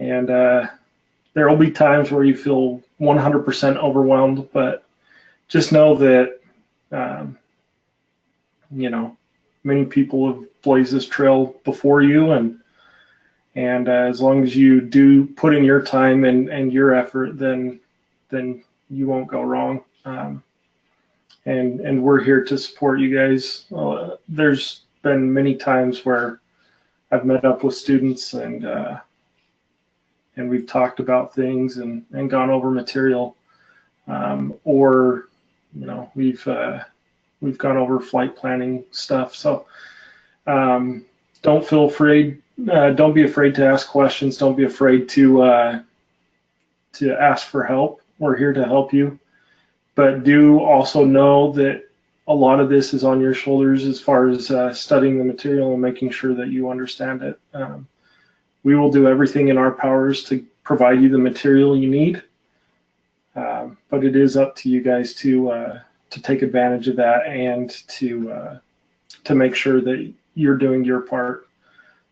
And there will be times where you feel 100% overwhelmed, but just know that, you know, many people have blazed this trail before you, and as long as you do put in your time and your effort, then you won't go wrong. And we're here to support you guys. There's been many times where I've met up with students and we've talked about things and gone over material, or, you know, we've gone over flight planning stuff. So don't feel afraid. Don't be afraid to ask questions. Don't be afraid to ask for help. We're here to help you. But do also know that a lot of this is on your shoulders as far as studying the material and making sure that you understand it. We will do everything in our powers to provide you the material you need, but it is up to you guys to take advantage of that and to make sure that you're doing your part.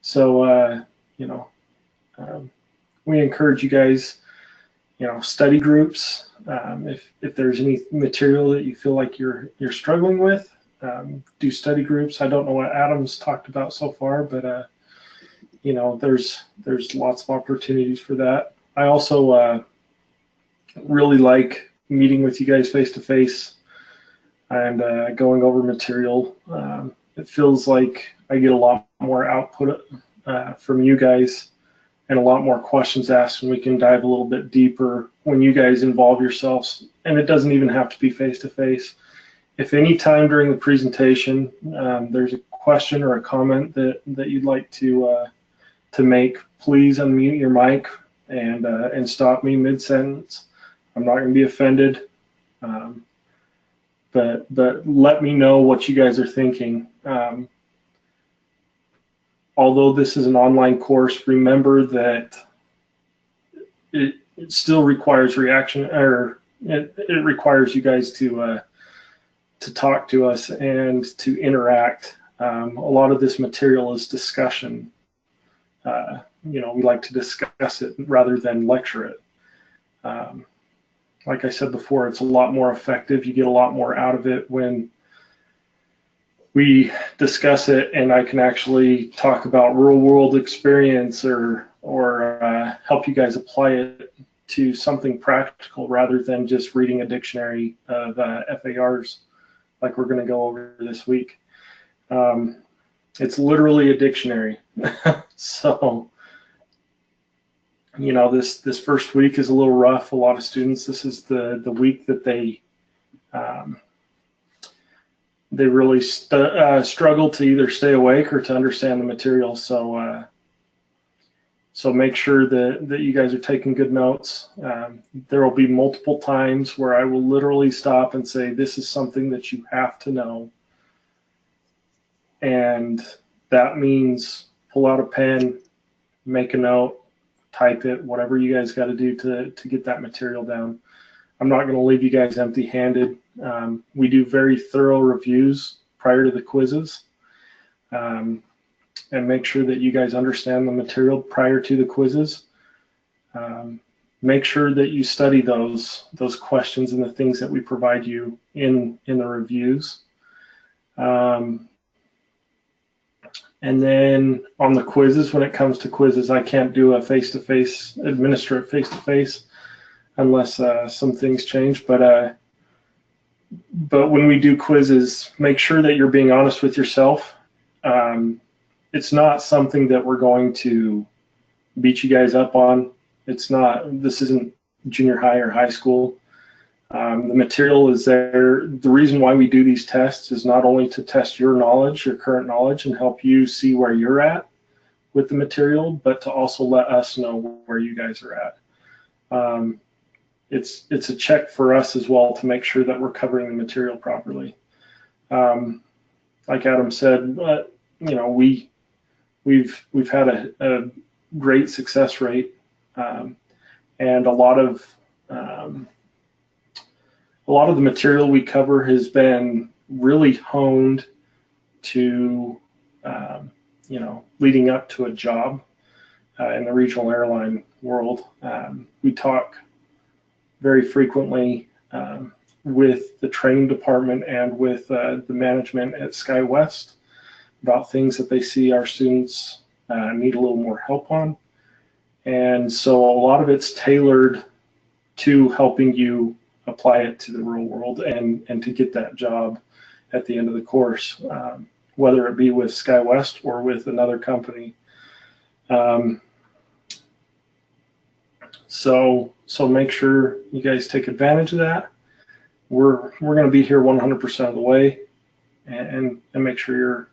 So, you know, we encourage you guys, you know, study groups. If there's any material that you feel like you're struggling with, do study groups. I don't know what Adam's talked about so far, but you know, there's lots of opportunities for that. I also really like meeting with you guys face to face and going over material. It feels like I get a lot more output from you guys and a lot more questions asked, and we can dive a little bit deeper when you guys involve yourselves. And it doesn't even have to be face to face. If any time during the presentation there's a question or a comment that you'd like to make, please unmute your mic and stop me mid-sentence. I'm not going to be offended, but let me know what you guys are thinking. Although this is an online course, remember that it still requires reaction, or it requires you guys to talk to us and to interact. A lot of this material is discussion. You know, we like to discuss it rather than lecture it. Like I said before, it's a lot more effective. You get a lot more out of it when we discuss it, and I can actually talk about real world experience or help you guys apply it to something practical rather than just reading a dictionary of FARs like we're going to go over this week. It's literally a dictionary. So, you know, this first week is a little rough. A lot of students, this is the week that they really struggle to either stay awake or to understand the material. So So make sure that you guys are taking good notes. There will be multiple times where I will literally stop and say, this is something that you have to know. And that means pull out a pen, make a note, type it, whatever you guys got to do to get that material down. I'm not going to leave you guys empty-handed. We do very thorough reviews prior to the quizzes, and make sure that you guys understand the material prior to the quizzes. Make sure that you study those questions and the things that we provide you in the reviews. And then on the quizzes, when it comes to quizzes, I can't do a face-to-face, administer it face-to-face unless some things change. But when we do quizzes, make sure that you're being honest with yourself. It's not something that we're going to beat you guys up on. This isn't junior high or high school. The material is there. The reason why we do these tests is not only to test your knowledge, your current knowledge, and help you see where you're at with the material, but to also let us know where you guys are at. It's a check for us as well to make sure that we're covering the material properly. Like Adam said, we've had a great success rate, and a lot of the material we cover has been really honed to, leading up to a job in the regional airline world. We talk very frequently with the training department and with the management at SkyWest about things that they see our students need a little more help on. And so a lot of it's tailored to helping you apply it to the real world and to get that job at the end of the course, whether it be with SkyWest or with another company. So make sure you guys take advantage of that. We're going to be here 100% of the way, and make sure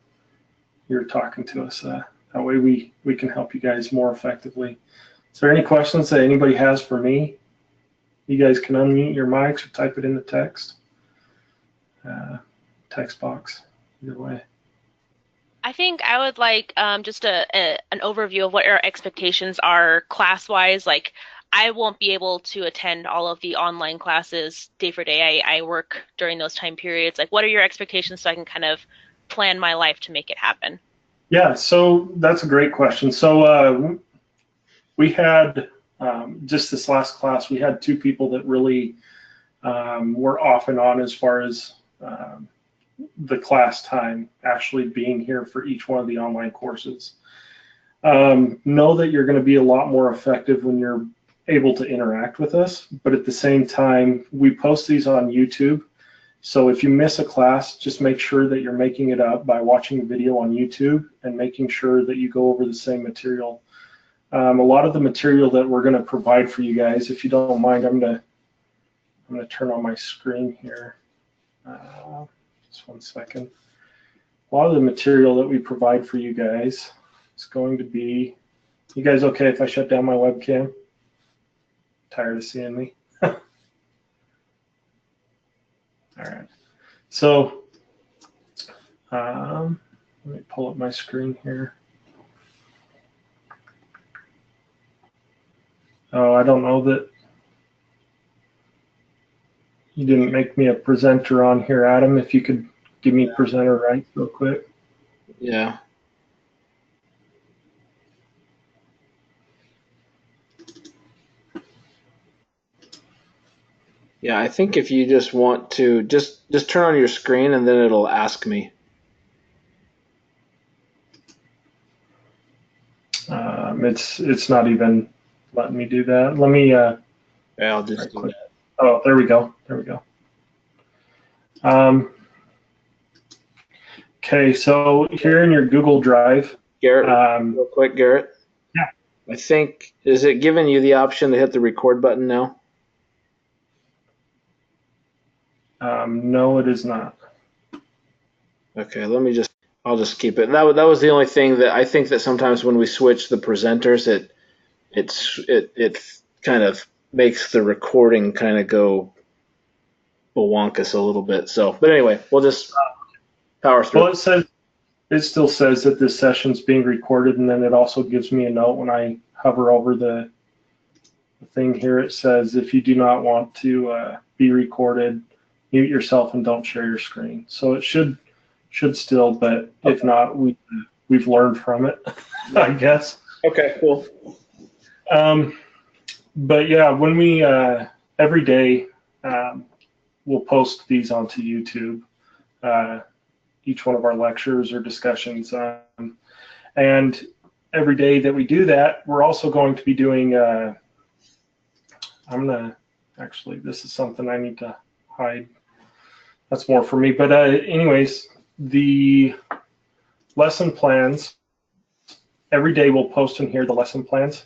you're talking to us. That way we can help you guys more effectively. Is there any questions that anybody has for me? You guys can unmute your mics or type it in the text box, either way. I think I would like just an overview of what our expectations are class-wise. Like, I won't be able to attend all of the online classes day for day. I work during those time periods. Like, what are your expectations so I can kind of plan my life to make it happen? Yeah, so that's a great question. So we had, just this last class, we had 2 people that really were off and on as far as the class time, actually being here for each one of the online courses. Know that you're going to be a lot more effective when you're able to interact with us, but at the same time, we post these on YouTube. So if you miss a class, just make sure that you're making it up by watching a video on YouTube and making sure that you go over the same material. A lot of the material that we're going to provide for you guys, if you don't mind, I'm going to turn on my screen here. Just one second. A lot of the material that we provide for you guys is going to be, you guys okay if I shut down my webcam? Tired of seeing me? All right. So let me pull up my screen here. Oh, I don't know that you didn't make me a presenter on here, Adam. If you could give me presenter rights real quick. Yeah. Yeah, I think if you just want to just turn on your screen and then it'll ask me. It's not even letting me do that. Let me Yeah, I'll just do that. Oh, there we go. There we go. Okay, so here in your Google Drive, Garrett, real quick, Garrett. Yeah. I think, is it giving you the option to hit the record button now? No, it is not. Okay, I'll just keep it. That was the only thing that I think that sometimes when we switch the presenters, it kind of makes the recording kind of go wonkus a little bit. So, but anyway, we'll just power through. Well, it still says that this session's being recorded, and then it also gives me a note when I hover over the thing here. It says if you do not want to be recorded, mute yourself and don't share your screen. So it should still, but if not, we've learned from it, I guess. Okay, cool. But yeah, when we every day we'll post these onto YouTube, each one of our lectures or discussions, and every day that we do that, we're also going to be doing. This is something I need to hide. That's more for me. But anyways, the lesson plans. Every day we'll post in here the lesson plans,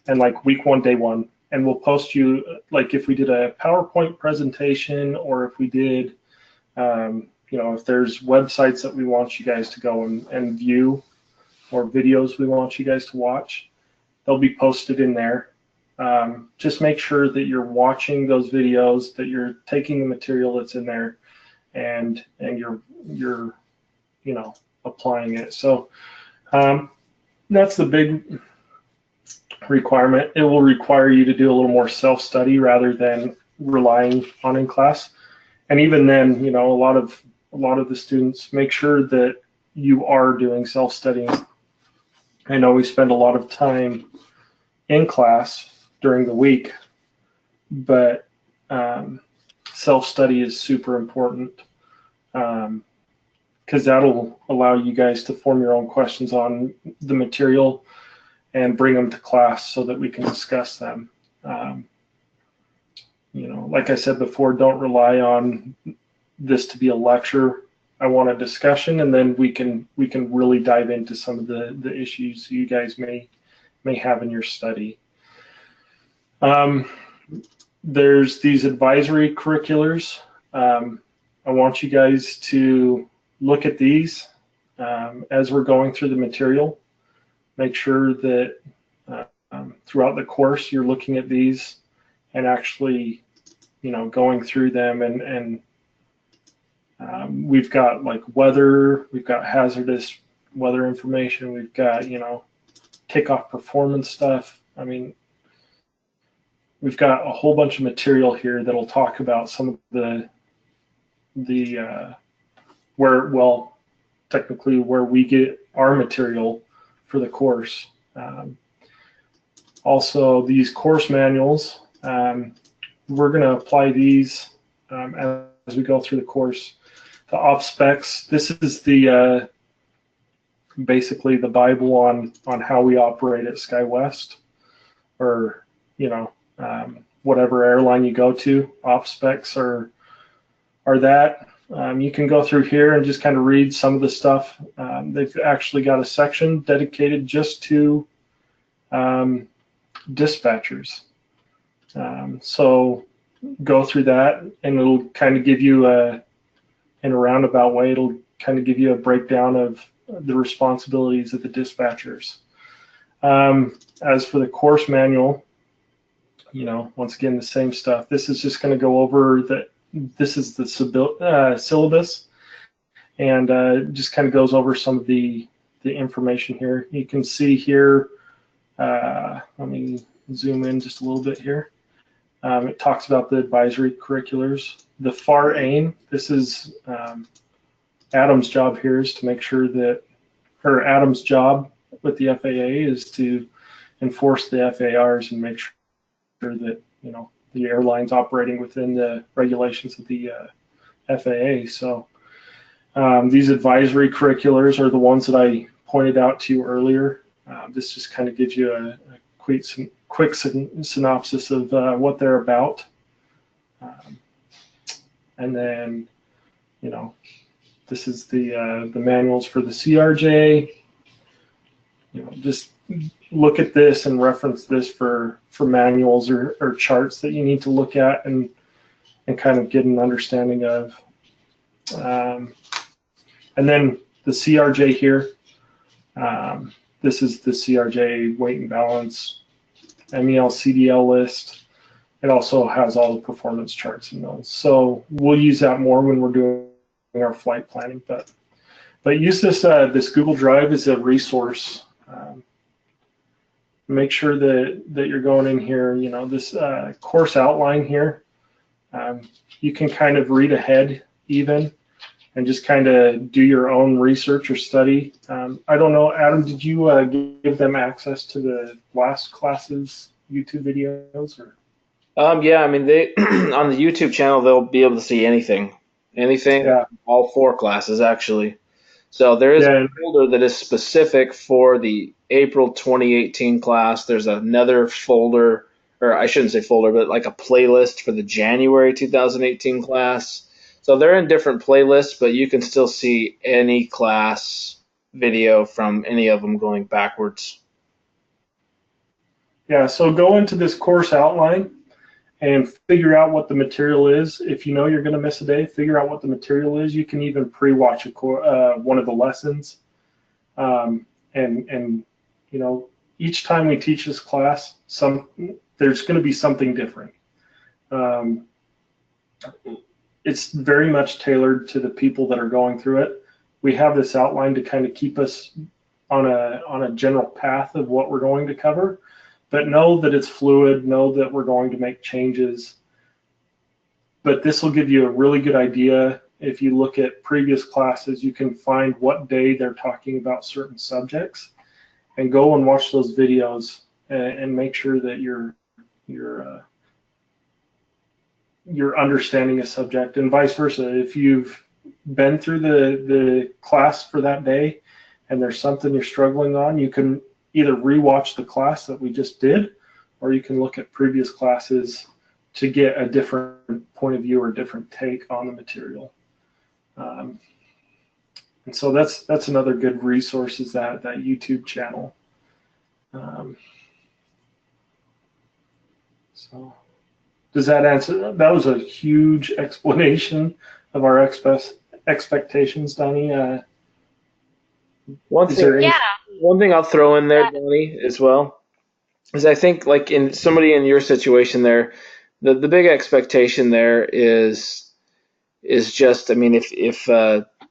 and like week 1, day 1, and we'll post you like if we did a PowerPoint presentation or if we did, if there's websites that we want you guys to go and view or videos we want you guys to watch, they'll be posted in there. Just make sure that you're watching those videos, that you're taking the material that's in there, and you're applying it. So that's the big requirement. It will require you to do a little more self-study rather than relying on in class. And even then, a lot of the students, make sure that you are doing self-studying. I know we spend a lot of time in class during the week, but self-study is super important, because that'll allow you guys to form your own questions on the material and bring them to class so that we can discuss them. Like I said before, don't rely on this to be a lecture. I want a discussion, and then we can really dive into some of the issues you guys may have in your study. There's these advisory curriculars. I want you guys to look at these as we're going through the material. Make sure that throughout the course you're looking at these and actually, going through them. And we've got like weather, we've got hazardous weather information, we've got kickoff performance stuff. I mean, we've got a whole bunch of material here that'll talk about some of the where we get our material for the course. Also, these course manuals, we're going to apply these as we go through the course. The op specs, this is the basically the Bible on how we operate at SkyWest, or whatever airline you go to. Op specs are that. You can go through here and just kind of read some of the stuff. They've actually got a section dedicated just to dispatchers. So go through that, and it'll kind of give you in a roundabout way, it'll kind of give you a breakdown of the responsibilities of the dispatchers. As for the course manual, once again, the same stuff. This is just going to go over this is the syllabus, and just kind of goes over some of the information here. You can see here, let me zoom in just a little bit here. It talks about the advisory curriculars. The FAR aim, this is Adam's job here, is to make sure that, or Adam's job with the FAA is to enforce the FARs and make sure that the airline's operating within the regulations of the FAA. So these advisory curriculars are the ones that I pointed out to you earlier. This just kind of gives you a quick synopsis of what they're about. And then, this is the manuals for the CRJ. Just look at this and reference this for manuals or charts that you need to look at and kind of get an understanding of. And then the CRJ here, this is the CRJ weight and balance MEL CDL list. It also has all the performance charts in those. So we'll use that more when we're doing our flight planning. But use this Google Drive as a resource. Make sure that you're going in here, this course outline here. You can kind of read ahead even and just kind of do your own research or study. I don't know, Adam, did you give them access to the last class's YouTube videos? Or? Yeah, I mean, they on the YouTube channel, they'll be able to see anything, Yeah. all 4 classes actually. So there is a folder that is specific for the April 2018 class. There's another folder, or I shouldn't say folder, but like a playlist for the January 2018 class. So they're in different playlists, but you can still see any class video from any of them going backwards. Yeah, so go into this course outline and figure out what the material is. If you know you're going to miss a day, figure out what the material is. You can even pre-watch one of the lessons. And each time we teach this class, there's going to be something different. It's very much tailored to the people that are going through it. We have this outline to kind of keep us on a general path of what we're going to cover. But know that it's fluid, know that we're going to make changes. But this will give you a really good idea. If you look at previous classes, you can find what day they're talking about certain subjects and go and watch those videos and make sure that you're understanding a subject, and vice versa. If you've been through the class for that day and there's something you're struggling on, you can either rewatch the class that we just did, or you can look at previous classes to get a different point of view or different take on the material. And so that's another good resource, is that YouTube channel. So does that answer? That was a huge explanation of our expectations, Donnie. One thing I'll throw in there, Donnie, as well, is I think like in somebody in your situation there, the big expectation there is just, I mean, if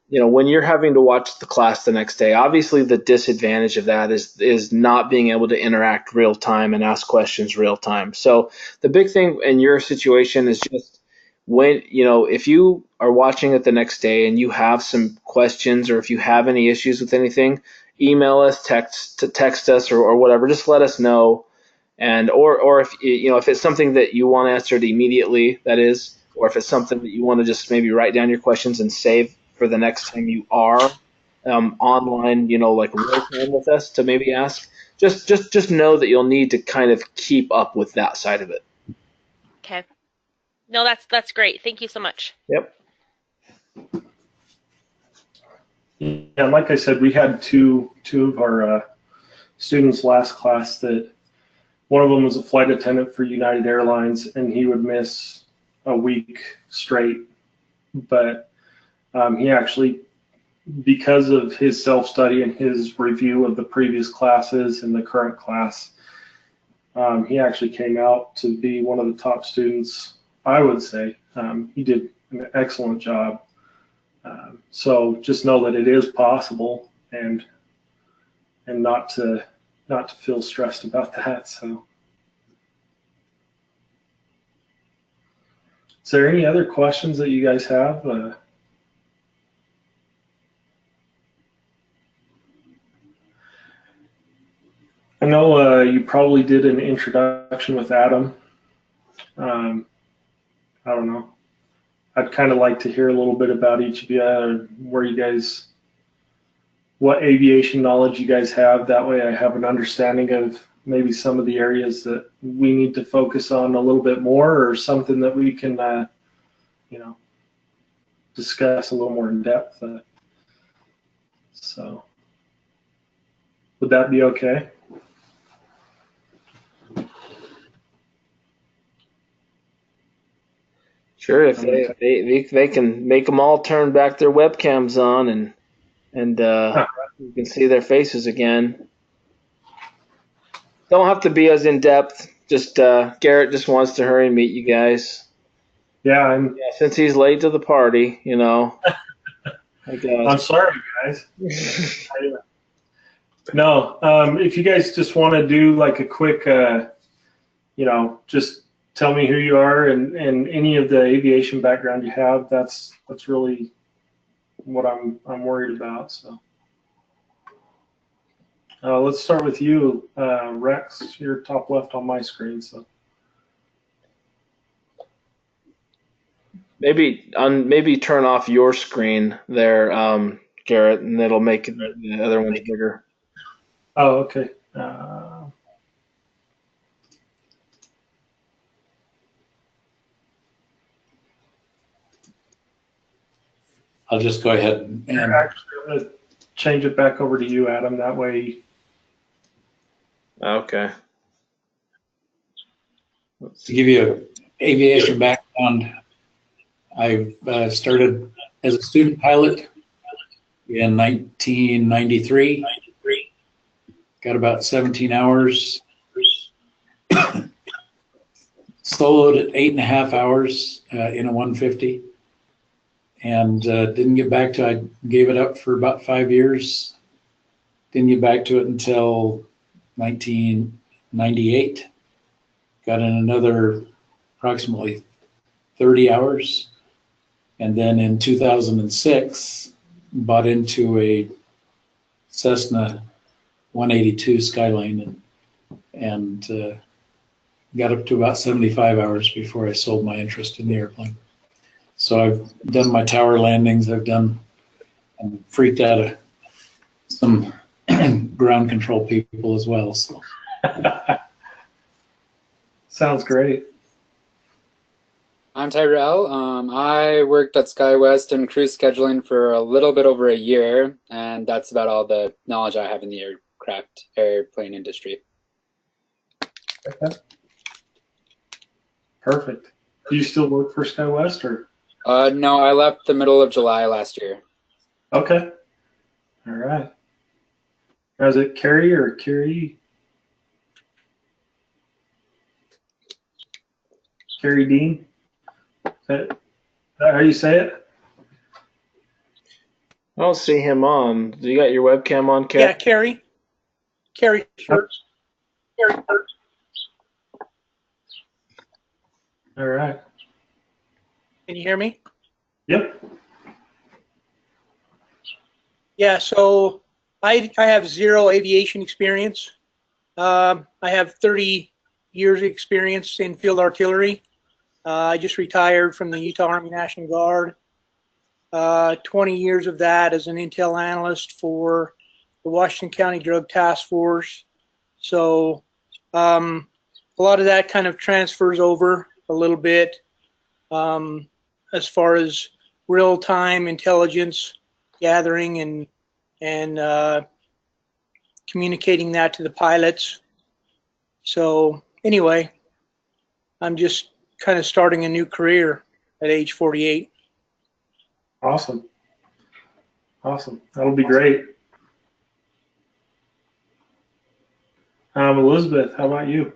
when you're having to watch the class the next day, obviously the disadvantage of that is not being able to interact real time and ask questions real time. So the big thing in your situation is just when, if you are watching it the next day and you have some questions, or if you have any issues with anything, email us, text us, or whatever. Just let us know, and or if if it's something that you want answered immediately, that is, or if it's something that you want to just maybe write down your questions and save for the next time you are online, like real time with us to maybe ask. Just know that you'll need to kind of keep up with that side of it. Okay. No, that's great. Thank you so much. Yep. Yeah, like I said, we had two of our students last class that one of them was a flight attendant for United Airlines, and he would miss a week straight. But he actually, because of his self-study and his review of the previous classes and the current class, he actually came out to be one of the top students, I would say. He did an excellent job. So just know that it is possible, and not to feel stressed about that. So, is there any other questions that you guys have? I know you probably did an introduction with Adam. I don't know. I'd kind of like to hear a little bit about each of you, what aviation knowledge you guys have. That way I have an understanding of maybe some of the areas that we need to focus on a little bit more, or something that we can, discuss a little more in depth. So would that be okay? Sure, if they can make them all turn back their webcams on and you can see their faces again. don't have to be as in depth. Just Garrett just wants to hurry and meet you guys. Yeah, Since he's late to the party, you know. I'm sorry, guys. No, if you guys just want to do like a quick, just tell me who you are and any of the aviation background you have. That's really what I'm worried about. So let's start with you, Rex. You're top left on my screen. So maybe turn off your screen there, Garrett, and it'll make the other ones bigger. oh, okay. I'll just go ahead and Actually, I'm going to change it back over to you, Adam. That way. Okay. to give you an aviation background, I started as a student pilot in 1993. Got about 17 hours. Soloed at 8.5 hours in a 150. And didn't get back to it. I gave it up for about 5 years. Didn't get back to it until 1998. Got in another approximately 30 hours. And then in 2006, bought into a Cessna 182 Skyline and got up to about 75 hours before I sold my interest in the airplane. So I've done my tower landings. I'm freaked out of some ground control people as well. So Sounds great. I'm Tyrell. I worked at SkyWest in crew scheduling for a little bit over a year, and that's about all the knowledge I have in the airplane industry. Okay. Perfect. Do you still work for SkyWest or? No, I left the middle of July last year. Okay. All right. Now, is it Carrie or Carrie? Carrie Dean? Is that how you say it? I don't see him on. Do you got your webcam on, Kat? Yeah, Carrie. Carrie Shirts. Carrie Shirts. All right. Can you hear me? Yep. Yeah, so I have zero aviation experience. I have 30 years experience in field artillery. I just retired from the Utah Army National Guard. 20 years of that as an intel analyst for the Washington County Drug Task Force. So a lot of that kind of transfers over a little bit as far as real-time intelligence gathering and communicating that to the pilots. So anyway, I'm just kind of starting a new career at age 48. Awesome. Awesome. That'll be great. Elizabeth, how about you?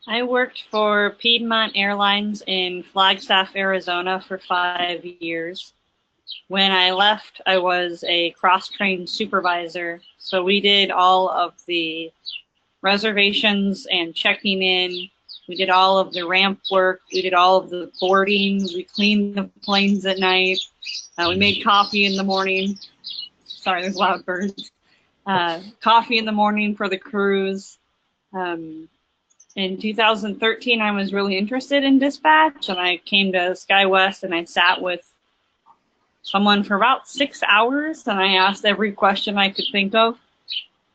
I worked for Piedmont Airlines in Flagstaff, Arizona for 5 years. When I left, I was a cross-trained supervisor. So we did all of the reservations and checking in. We did all of the ramp work. We did all of the boarding. We cleaned the planes at night. We made coffee in the morning. Sorry, there's loud birds. Coffee in the morning for the crews. In 2013, I was really interested in dispatch, and I came to SkyWest, and I sat with someone for about 6 hours, and I asked every question I could think of.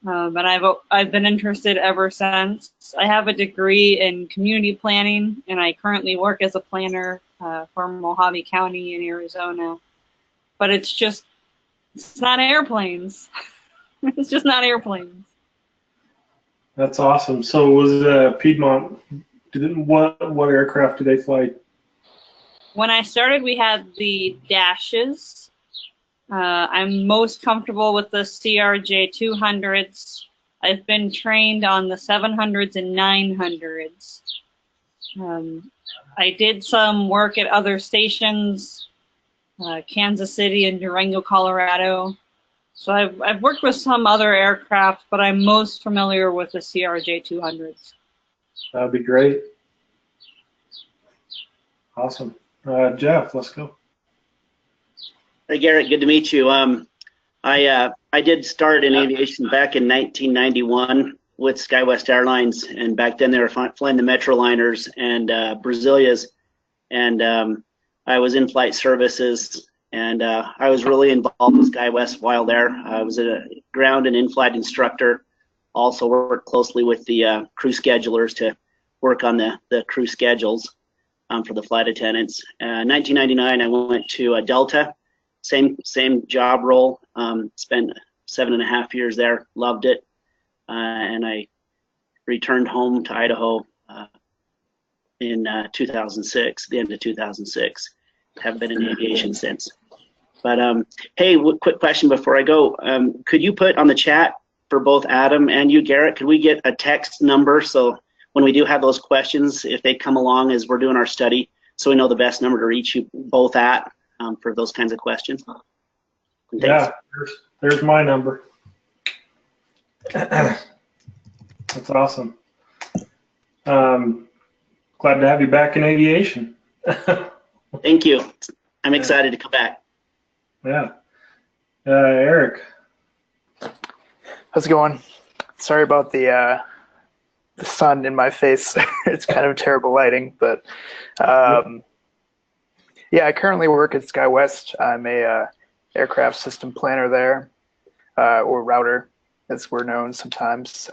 And I've been interested ever since. I have a degree in community planning, and I currently work as a planner for Mojave County in Arizona. But it's not airplanes. It's just not airplanes. That's awesome. So was Piedmont, what aircraft did they fly? When I started, we had the dashes. I'm most comfortable with the CRJ 200s. I've been trained on the 700s and 900s. I did some work at other stations, Kansas City and Durango, Colorado. So I've worked with some other aircraft, but I'm most familiar with the CRJ-200s. That'd be great. Awesome. Jeff, let's go. Hey, Garrett, good to meet you. I did start in aviation back in 1991 with SkyWest Airlines, and back then they were flying the Metroliners and Brazilias, and I was in flight services, and I was really involved with SkyWest while there. I was a ground and in-flight instructor, also worked closely with the crew schedulers to work on the crew schedules for the flight attendants. 1999, I went to Delta, same job role, spent 7.5 years there, loved it, and I returned home to Idaho in 2006, the end of 2006. Have been in aviation since. But hey, quick question before I go. Could you put on the chat for both Adam and you, Garrett, could we get a text number so when we do have those questions, if they come along as we're doing our study, so we know the best number to reach you both at for those kinds of questions? Yeah, there's my number. That's awesome. Glad to have you back in aviation. Thank you. I'm excited to come back. Yeah. Eric. How's it going? Sorry about the sun in my face. It's kind of terrible lighting, but yeah, I currently work at SkyWest. I'm a aircraft system planner there, or router, as we're known sometimes.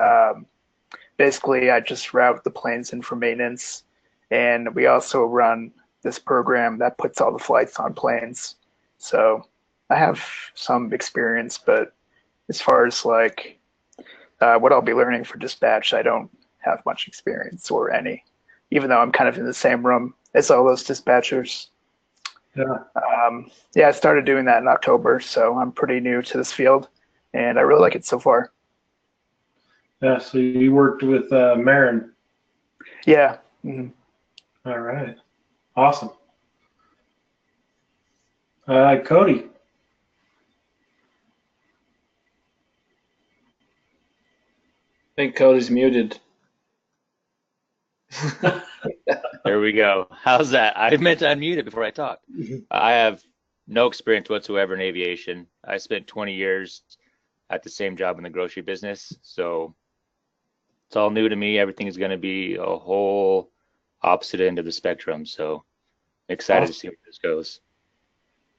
Basically, I just route the planes in for maintenance, and we also run this program that puts all the flights on planes. So I have some experience, but as far as like what I'll be learning for dispatch, I don't have much experience or any, even though I'm kind of in the same room as all those dispatchers. Yeah. Yeah, I started doing that in October, so I'm pretty new to this field, and I really like it so far. Yeah, so you worked with Marin. Yeah. Mm-hmm. All right. Awesome. Cody. I think Cody's muted. There we go. How's that? I meant to unmute it before I talked. I have no experience whatsoever in aviation. I spent 20 years at the same job in the grocery business, so it's all new to me. Everything is going to be a whole opposite end of the spectrum, so excited to see where this goes.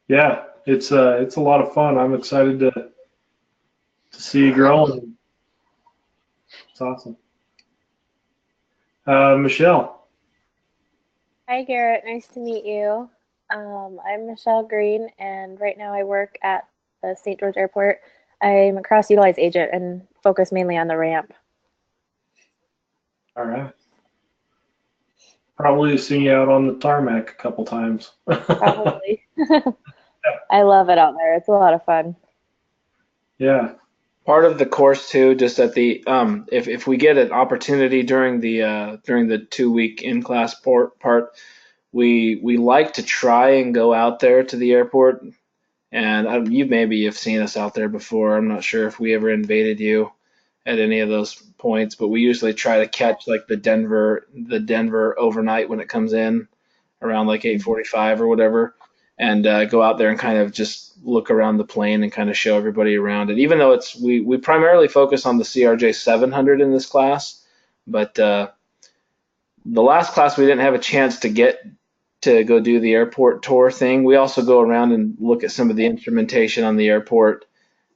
Yeah, it's a lot of fun. I'm excited to see you grow. It's awesome. Michelle. Hi, Garrett. Nice to meet you. I'm Michelle Green, and right now I work at the St. George Airport. I'm a cross-utilized agent and focus mainly on the ramp. All right. Probably seen you out on the tarmac a couple times. Probably. I love it out there. It's a lot of fun. Yeah. Part of the course too, just at the if we get an opportunity during the 2-week in-class part, we like to try and go out there to the airport. And you maybe have seen us out there before. I'm not sure if we ever invaded you at any of those points, but we usually try to catch like the Denver overnight when it comes in around like 8:45 or whatever, and go out there and kind of just look around the plane and kind of show everybody around it. Even though we primarily focus on the CRJ 700 in this class, but the last class we didn't have a chance to get to go do the airport tour thing. We also go around and look at some of the instrumentation on the airport,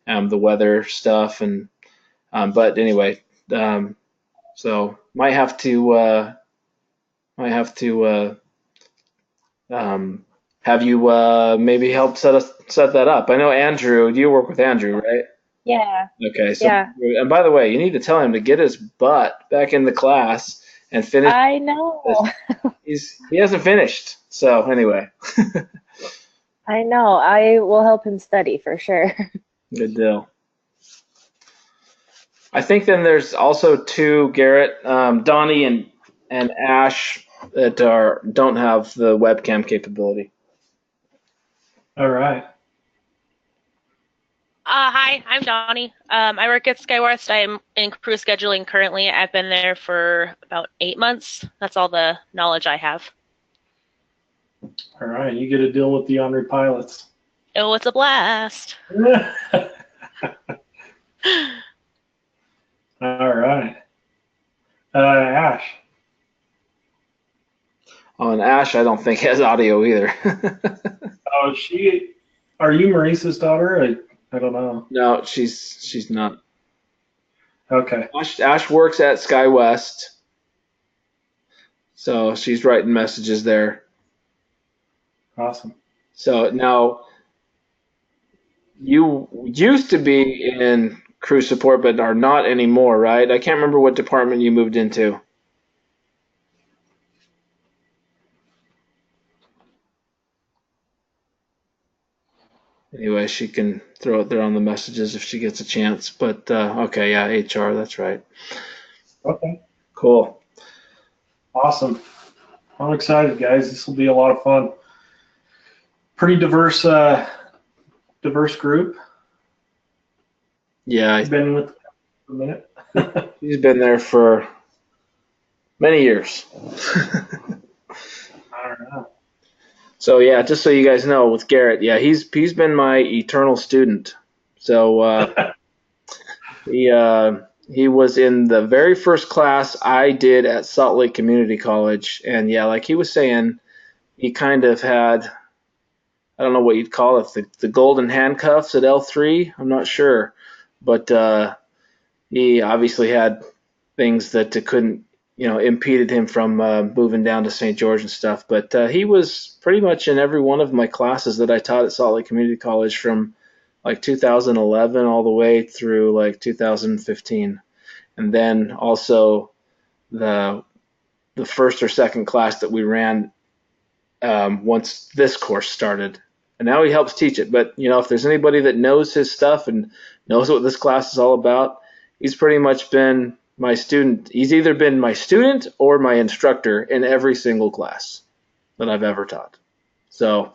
the weather stuff, and but anyway, so might have to have you maybe help set that up. I know Andrew. You work with Andrew, right? Yeah. Okay. So, yeah. And by the way, you need to tell him to get his butt back in the class and finish. I know. He hasn't finished. So anyway. I know. I will help him study for sure. Good deal. I think then there's also two, Garrett, Donnie and Ash that don't have the webcam capability. All right. Hi, I'm Donnie. I work at SkyWest. I'm in crew scheduling currently. I've been there for about 8 months. That's all the knowledge I have. All right. You get to deal with the honorary pilots. Oh, it's a blast. All right. Ash. Oh, and Ash, I don't think has audio either. Oh, are you Maurice's daughter? I don't know. No, she's not. Okay. Ash works at SkyWest, so she's writing messages there. Awesome. So now you used to be in crew support, but are not anymore, right? I can't remember what department you moved into. Anyway, she can throw it there on the messages if she gets a chance. But okay, yeah, HR, that's right. Okay. Cool. Awesome. I'm excited, guys. This will be a lot of fun. Pretty diverse group. Yeah, You've been with for a minute. he's been there for many years. All right. So yeah, just so you guys know, with Garrett, yeah, he's been my eternal student. So he was in the very first class I did at Salt Lake Community College, and yeah, like he was saying, he kind of had, I don't know what you'd call it, the golden handcuffs at L3. I'm not sure, but he obviously had things that couldn't, impeded him from moving down to St. George and stuff. But he was pretty much in every one of my classes that I taught at Salt Lake Community College from like 2011 all the way through like 2015. And then also the first or second class that we ran once this course started. And now he helps teach it. But, if there's anybody that knows his stuff and knows what this class is all about, he's pretty much been my student. He's either been my student or my instructor in every single class that I've ever taught. So,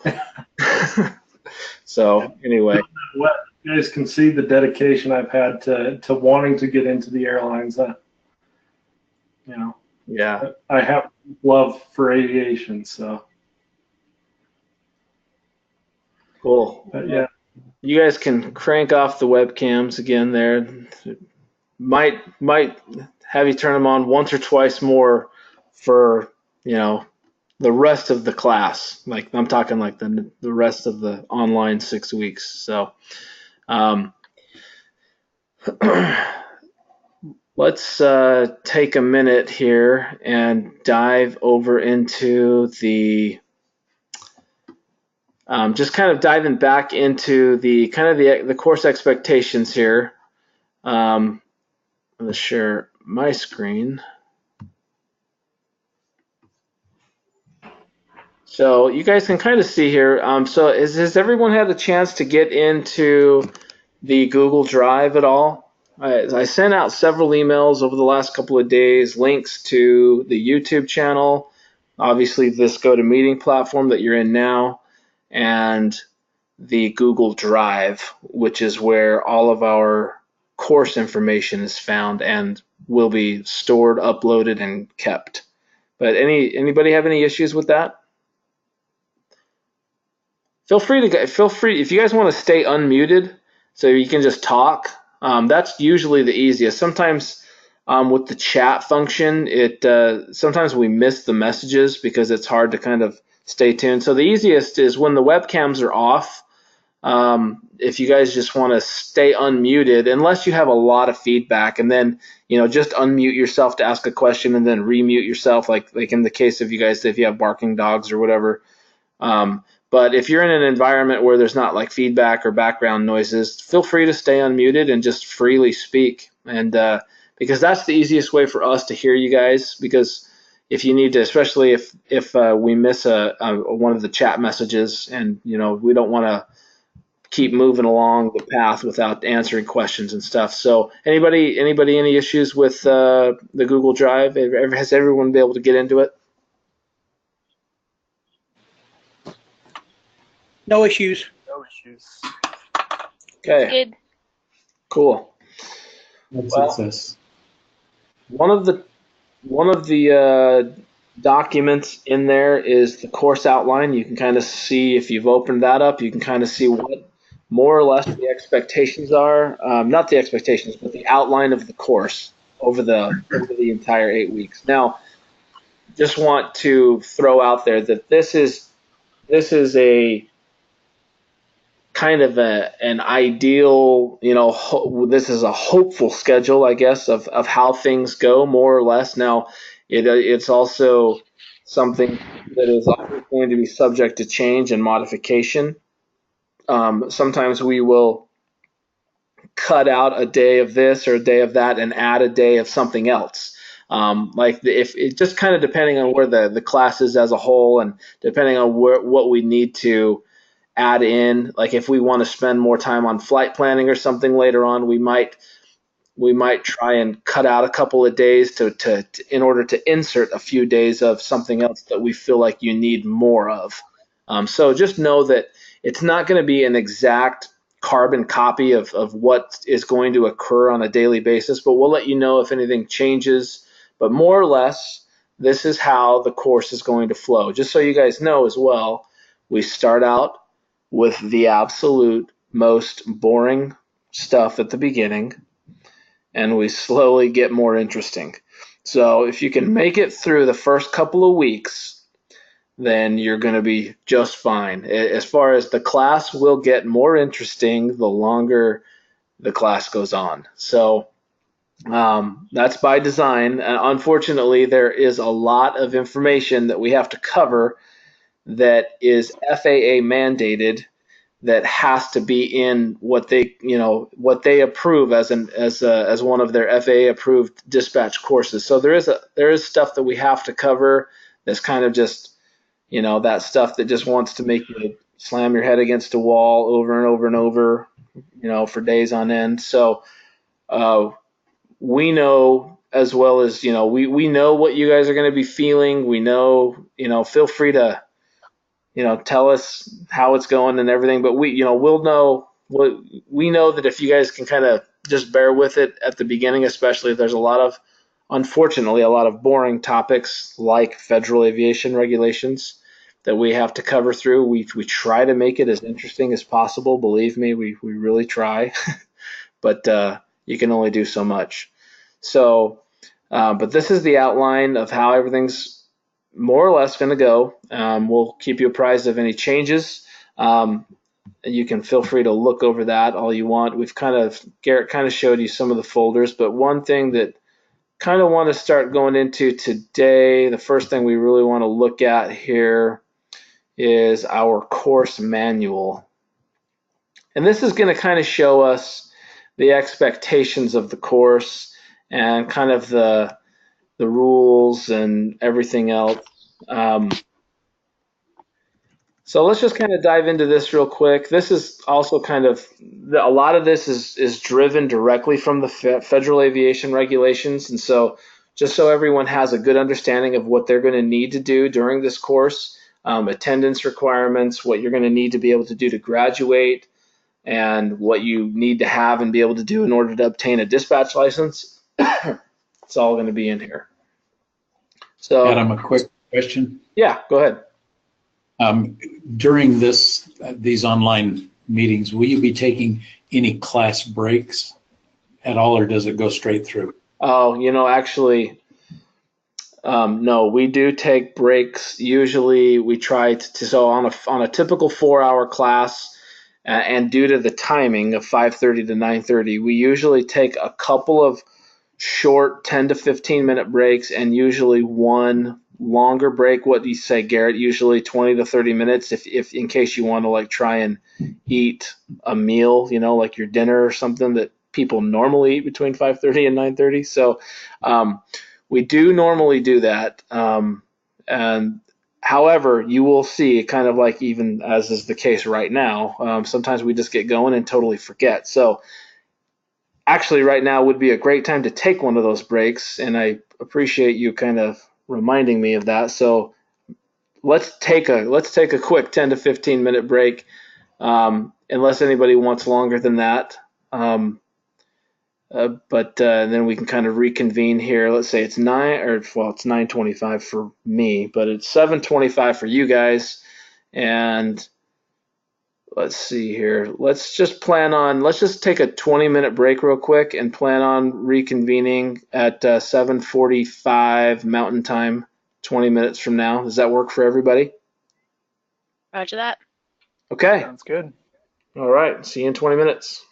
anyway. Well, you guys can see the dedication I've had to wanting to get into the airlines. Yeah. I have love for aviation, so. Cool. But yeah. You guys can crank off the webcams again there. Might have you turn them on once or twice more for, the rest of the class. Like I'm talking like the rest of the online 6 weeks. So let's take a minute here and dive over into the just kind of diving back into the course expectations here. I'm going to share my screen. So you guys can kind of see here. So has everyone had a chance to get into the Google Drive at all? I sent out several emails over the last couple of days, links to the YouTube channel, obviously this GoToMeeting platform that you're in now, and the Google Drive, which is where all of our course information is found and will be stored, uploaded, and kept. But anybody have any issues with that? Feel free if you guys want to stay unmuted so you can just talk. That's usually the easiest. Sometimes with the chat function, sometimes we miss the messages because it's hard to kind of stay tuned. So the easiest is when the webcams are off. If you guys just want to stay unmuted, unless you have a lot of feedback, and then just unmute yourself to ask a question and then remute yourself, like in the case of you guys, if you have barking dogs or whatever. But if you're in an environment where there's not like feedback or background noises, feel free to stay unmuted and just freely speak. And because that's the easiest way for us to hear you guys. Because if you need to, especially if we miss one of the chat messages, and we don't want to keep moving along the path without answering questions and stuff. So anybody any issues with the Google Drive? Has everyone been able to get into it? No issues. No issues. Okay, Good. cool. That's Well, success. one of the documents in there is the course outline. You can kind of see, if you've opened that up, you can kind of see what more or less the expectations are. Not the expectations, but the outline of the course over the entire 8 weeks. Now, just want to throw out there that this is a kind of an ideal, this is a hopeful schedule, I guess, of how things go, more or less. Now, it's also something that is always going to be subject to change and modification. Sometimes we will cut out a day of this or a day of that and add a day of something else. If it just kind of depending on where the class is as a whole, and depending on what we need to add in, like if we want to spend more time on flight planning or something later on, we might try and cut out a couple of days to in order to insert a few days of something else that we feel like you need more of. So just know that it's not going to be an exact carbon copy of what is going to occur on a daily basis, but we'll let you know if anything changes. But more or less, this is how the course is going to flow. Just so you guys know as well, we start out with the absolute most boring stuff at the beginning, and we slowly get more interesting. So if you can make it through the first couple of weeks, then you're going to be just fine. As far as the class will get more interesting the longer the class goes on. So that's by design. Unfortunately, there is a lot of information that we have to cover that is FAA mandated, that has to be in what they approve as one of their FAA approved dispatch courses. So there is stuff that we have to cover that's kind of just that stuff that just wants to make you slam your head against a wall over and over and over, for days on end. So we know, as well as we know what you guys are going to be feeling. We know, feel free to tell us how it's going and everything, but we know that if you guys can kind of just bear with it at the beginning, especially if there's unfortunately a lot of boring topics like federal aviation regulations that we have to cover through. We try to make it as interesting as possible. Believe me, we really try, but you can only do so much. So, but this is the outline of how everything's more or less going to go. We'll keep you apprised of any changes. You can feel free to look over that all you want. Garrett kind of showed you some of the folders, but one thing that kind of want to start going into today, the first thing we really want to look at here is our course manual. And this is going to kind of show us the expectations of the course and kind of the rules and everything else. So let's just kind of dive into this real quick. This is also kind of, a lot of this is driven directly from the federal aviation regulations. And so just so everyone has a good understanding of what they're going to need to do during this course, attendance requirements, what you're going to need to be able to do to graduate, and what you need to have and be able to do in order to obtain a dispatch license. It's all going to be in here. So, Adam, a quick question. Yeah, go ahead. During these online meetings, will you be taking any class breaks at all, or does it go straight through? Oh, actually, no, we do take breaks. Usually we try to, so on a typical 4-hour class, and due to the timing of 5:30 to 9:30, we usually take a couple of short 10 to 15 minute breaks and usually one longer break. What do you say, Garrett? Usually 20 to 30 minutes if in case you want to try and eat a meal, like your dinner or something that people normally eat between 5:30 and 9:30. So we do normally do that. And However, you will see, kind of like even as is the case right now, sometimes we just get going and totally forget. So actually right now would be a great time to take one of those breaks, and I appreciate you kind of reminding me of that. So let's take a quick 10 to 15 minute break, unless anybody wants longer than that. But then we can kind of reconvene here. Let's say it's 9:25 for me, but it's 7:25 for you guys. And let's see here. Let's just take a 20-minute break real quick and plan on reconvening at 7:45 Mountain Time, 20 minutes from now. Does that work for everybody? Roger that. Okay. Sounds good. All right. See you in 20 minutes.